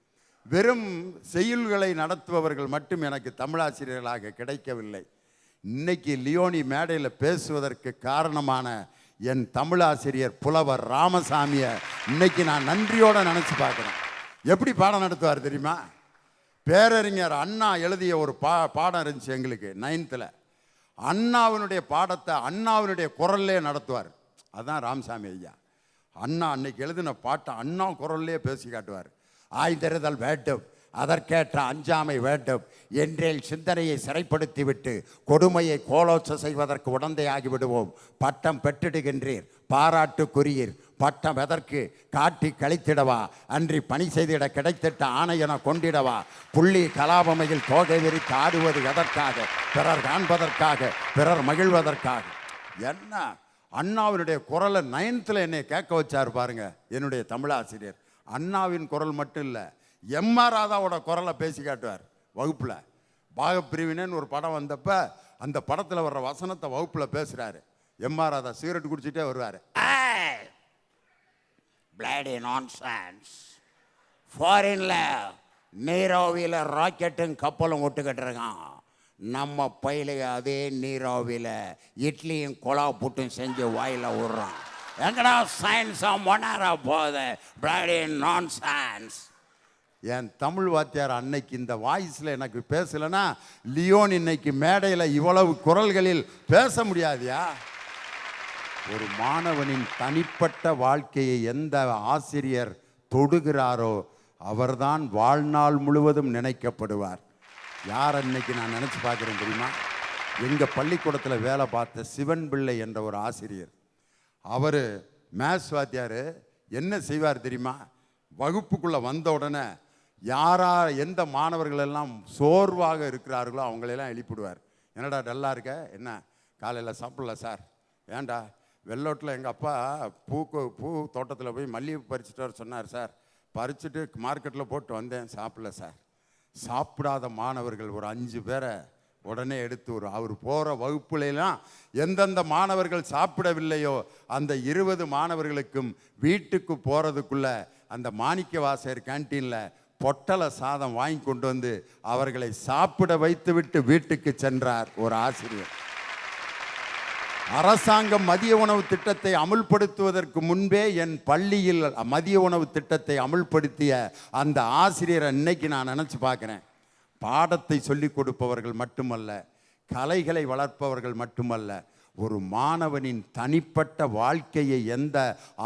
வெறும் செய்யுள்களை நடத்துபவர்கள் மட்டும் எனக்கு தமிழாசிரியர்களாக கிடைக்கவில்லை. இன்னைக்கு லியோனி மேடையில் பேசுவதற்கு காரணமான என் தமிழாசிரியர் புலவர் ராமசாமியை இன்னைக்கு நான் நன்றியோடு நினச்சி பார்க்குறேன். எப்படி பாடம் நடத்துவார் தெரியுமா? பேரறிஞர் அண்ணா எழுதிய ஒரு பாடம் இருந்துச்சு எங்களுக்கு 9th. அண்ணாவினுடைய பாடத்தை அண்ணாவினுடைய குரல்லே நடத்துவார். அதுதான் ராமசாமி ஐயா. அண்ணா அன்னைக்கு எழுதின பாட்டை அண்ணா குரல்லே பேசி காட்டுவார். ஆய்ந்தறிதல் வேண்டும், அதற்கேற்ற அஞ்சாமை வேண்டும், என்றேல் சிந்தனையை சிறைப்படுத்திவிட்டு கொடுமையை கோலோச்ச செய்வதற்கு உடந்தையாகி விடுவோம். பட்டம் பெற்றிடுகின்றீர், பாராட்டுக்குரியீர், பட்டம் எதற்கு காட்டி கழித்திடவா, அன்றி பணி செய்திட கிடைத்திட்ட ஆணையென கொண்டிடவா, புள்ளி கலாபமையில் தோகை விரித்து ஆடுவது எதற்காக, பிறர் காண்பதற்காக, பிறர் மகிழ்வதற்காக. என்ன அண்ணாவினுடைய குரலை 9th என்னை கேட்க வச்சார் பாருங்க என்னுடைய தமிழாசிரியர். அண்ணாவின் குரல் மட்டும் இல்லை, எம்ஆர் ராதாவோட குரலை பேசி காட்டுவார் வகுப்பில். பாகப்பிரிவினன் ஒரு படம் வந்தப்போ அந்த படத்தில் வர்ற வசனத்தை வகுப்பில் பேசுகிறாரு. எம்ஆர் ராதா சிகரெட் குடிச்சிட்டே வருவார். பிளடி நான்சென்ஸ், ஃபாரின்ல நீராவியில் ராக்கெட்டும் கப்பலும் விட்டுக்கிட்டு இருக்கான், நம்ம பையில அதே நீராவியில் இட்லியும் கொலா புட்டும் செஞ்சு வாயில் விடுறான். எங்கடா சயின்ஸாக முன்னேற போகுது? Bloody nonsense. என் தமிழ் வாத்தியார் அன்னைக்கு இந்த வாய்ஸில் எனக்கு பேசலைன்னா லியோன் இன்னைக்கு மேடையில் இவ்வளவு குரல்களில் பேச முடியாதியா? ஒரு மாணவனின் தனிப்பட்ட வாழ்க்கையை எந்த ஆசிரியர் தொடுகிறாரோ அவர்தான் வாழ்நாள் முழுவதும் நினைக்கப்படுவார். யார் அன்னைக்கு நான் நினச்சி பார்க்குறேன் தெரியுமா? எங்கள் பள்ளிக்கூடத்தில் வேலை பார்த்த சிவன் பிள்ளை என்ற ஒரு ஆசிரியர். அவர் மேத்ஸ் வாத்தியார். என்ன செய்வார் தெரியுமா? வகுப்புக்குள்ளே வந்த உடனே எந்த மாணவர்கள் எல்லாம் சோர்வாக இருக்கிறார்களோ அவங்களெல்லாம் எழுப்பிடுவார். என்னடா டல்லாக இருக்க? என்ன காலையில் சாப்பிடல சார்? ஏண்டா? வெள்ளோட்டில் எங்கள் அப்பா பூ தோட்டத்தில் போய் மல்லிகை பறிச்சுட்டு வர சொன்னார் சார். பறிச்சுட்டு மார்க்கெட்டில் போட்டு வந்தேன், சாப்பிடல சார். சாப்பிடாத மாணவர்கள் ஒரு 5 பேரை உடனே எடுத்து அவர் போகிற வகுப்புலாம் எந்தெந்த மாணவர்கள் சாப்பிடவில்லையோ அந்த 20 மாணவர்களுக்கும் வீட்டுக்கு போகிறதுக்குள்ள அந்த மாணிக்க வாசகர் கேன்டீனில் பொட்டலை சாதம் வாங்கி கொண்டு வந்து அவர்களை சாப்பிட வைத்துவிட்டு வீட்டுக்கு சென்றார் ஒரு ஆசிரியர். அரசாங்கம் மதிய உணவு திட்டத்தை அமுல்படுத்துவதற்கு முன்பே என் பள்ளியில் மதிய உணவு திட்டத்தை அமுல்படுத்திய அந்த ஆசிரியரை இன்னைக்கு நான் நினச்சி பார்க்குறேன். பாடத்தை சொல்லிக் கொடுப்பவர்கள் மட்டுமல்ல, கலைகளை வளர்ப்பவர்கள் மட்டுமல்ல, ஒரு மாணவனின் தனிப்பட்ட வாழ்க்கையை எந்த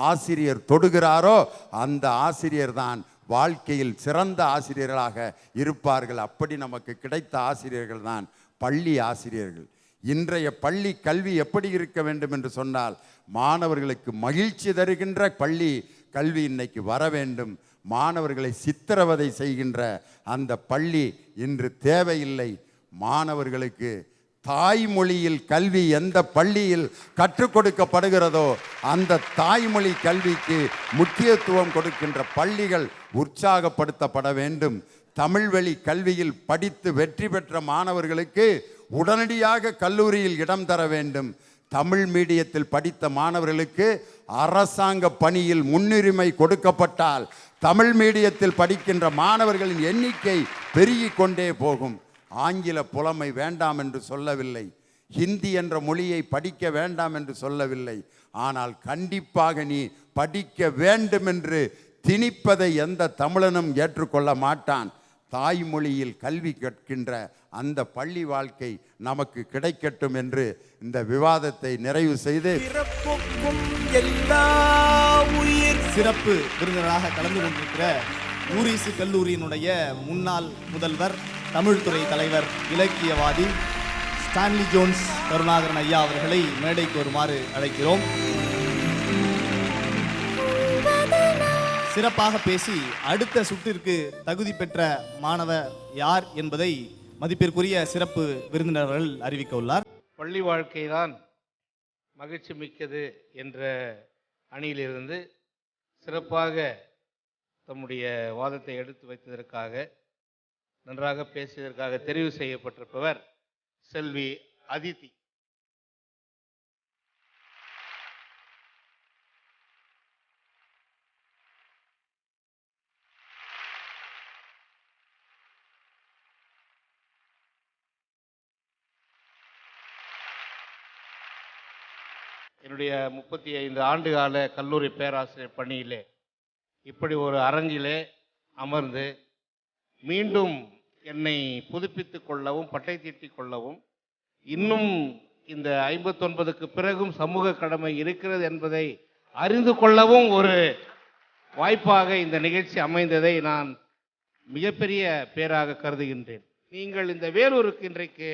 ஆசிரியர் தொடுகிறாரோ அந்த ஆசிரியர் தான் வாழ்க்கையில் சிறந்த ஆசிரியர்களாக இருப்பார்கள். அப்படி நமக்கு கிடைத்த ஆசிரியர்கள் தான் பள்ளி ஆசிரியர்கள். இன்றைய பள்ளி கல்வி எப்படி இருக்க வேண்டும் என்று சொன்னால், மாணவர்களுக்கு மகிழ்ச்சி தருகின்ற பள்ளி கல்வி இன்னைக்கு வர வேண்டும். மாணவர்களை சித்திரவதை செய்கின்ற அந்த பள்ளி இன்று தேவையில்லை. மாணவர்களுக்கு தாய்மொழியில் கல்வி எந்த பள்ளியில் கற்றுக் கொடுக்கப்படுகிறதோ அந்த தாய்மொழி கல்விக்கு முக்கியத்துவம் கொடுக்கின்ற பள்ளிகள் உற்சாகப்படுத்தப்பட வேண்டும். தமிழ் வழி கல்வியில் படித்து வெற்றி பெற்ற மாணவர்களுக்கு உடனடியாக கல்லூரியில் இடம் தர வேண்டும். தமிழ் மீடியத்தில் படித்த மாணவர்களுக்கு அரசாங்க பணியில் முன்னுரிமை கொடுக்கப்பட்டால் தமிழ் மீடியத்தில் படிக்கின்ற மாணவர்களின் எண்ணிக்கை பெருகிக் கொண்டே போகும். ஆங்கில புலமை வேண்டாம் என்று சொல்லவில்லை, ஹிந்தி என்ற மொழியை படிக்க வேண்டாம் என்று சொல்லவில்லை. ஆனால் கண்டிப்பாக நீ படிக்க வேண்டும் என்று திணிப்பதை எந்த தமிழனும் ஏற்றுக்கொள்ள மாட்டான். தாய்மொழியில் கல்வி கற்கின்ற அந்த பள்ளி வாழ்க்கை நமக்கு கிடைக்கட்டும் என்று இந்த விவாதத்தை நிறைவு செய்து சிறப்பு விருந்தினராக கலந்து கொண்டிருக்கிற ஊரிசு கல்லூரியினுடைய முன்னாள் முதல்வர், தமிழ்துறை தலைவர், இலக்கியவாதி ஸ்டான்லி ஜோன்ஸ் கருணாகரன் ஐயா அவர்களை மேடைக்கு வருமாறு அழைக்கிறோம். சிறப்பாக பேசி அடுத்த சுற்றிற்கு தகுதி பெற்ற மாணவர் யார் என்பதை மதிப்பிற்குரிய சிறப்பு விருந்தினர்கள் அறிவிக்க உள்ளார். பள்ளி வாழ்க்கைதான் மகிழ்ச்சி மிக்கது என்ற அணியிலிருந்து சிறப்பாக தம்முடைய வாதத்தை எடுத்து வைத்ததற்காக, நன்றாக பேசியதற்காக தெரிவு செய்யப்பட்டிருப்பவர் செல்வி அதித்தி. என்னுடைய 35 ஆண்டுகால கல்லூரி பேராசிரியர் பணியிலே இப்படி ஒரு அரங்கிலே அமர்ந்து மீண்டும் என்னை புதுப்பித்து கொள்ளவும் பட்டை தீட்டிக் கொள்ளவும், இன்னும் இந்த 59க்கு பிறகும் சமூக கடமை இருக்கிறது என்பதை அறிந்து கொள்ளவும் ஒரு வாய்ப்பாக இந்த நிகழ்ச்சி அமைந்ததை நான் மிகப்பெரிய பேராக கருதுகின்றேன். நீங்கள் இந்த வேலூருக்கு இன்றைக்கு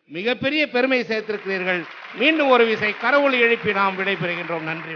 மிகப்பெரிய பெருமை சேர்த்திருக்கிறீர்கள். மீண்டும் ஒரு விசை கரவொலி எழுப்பி நாம் விடைபெறுகின்றோம். நன்றி.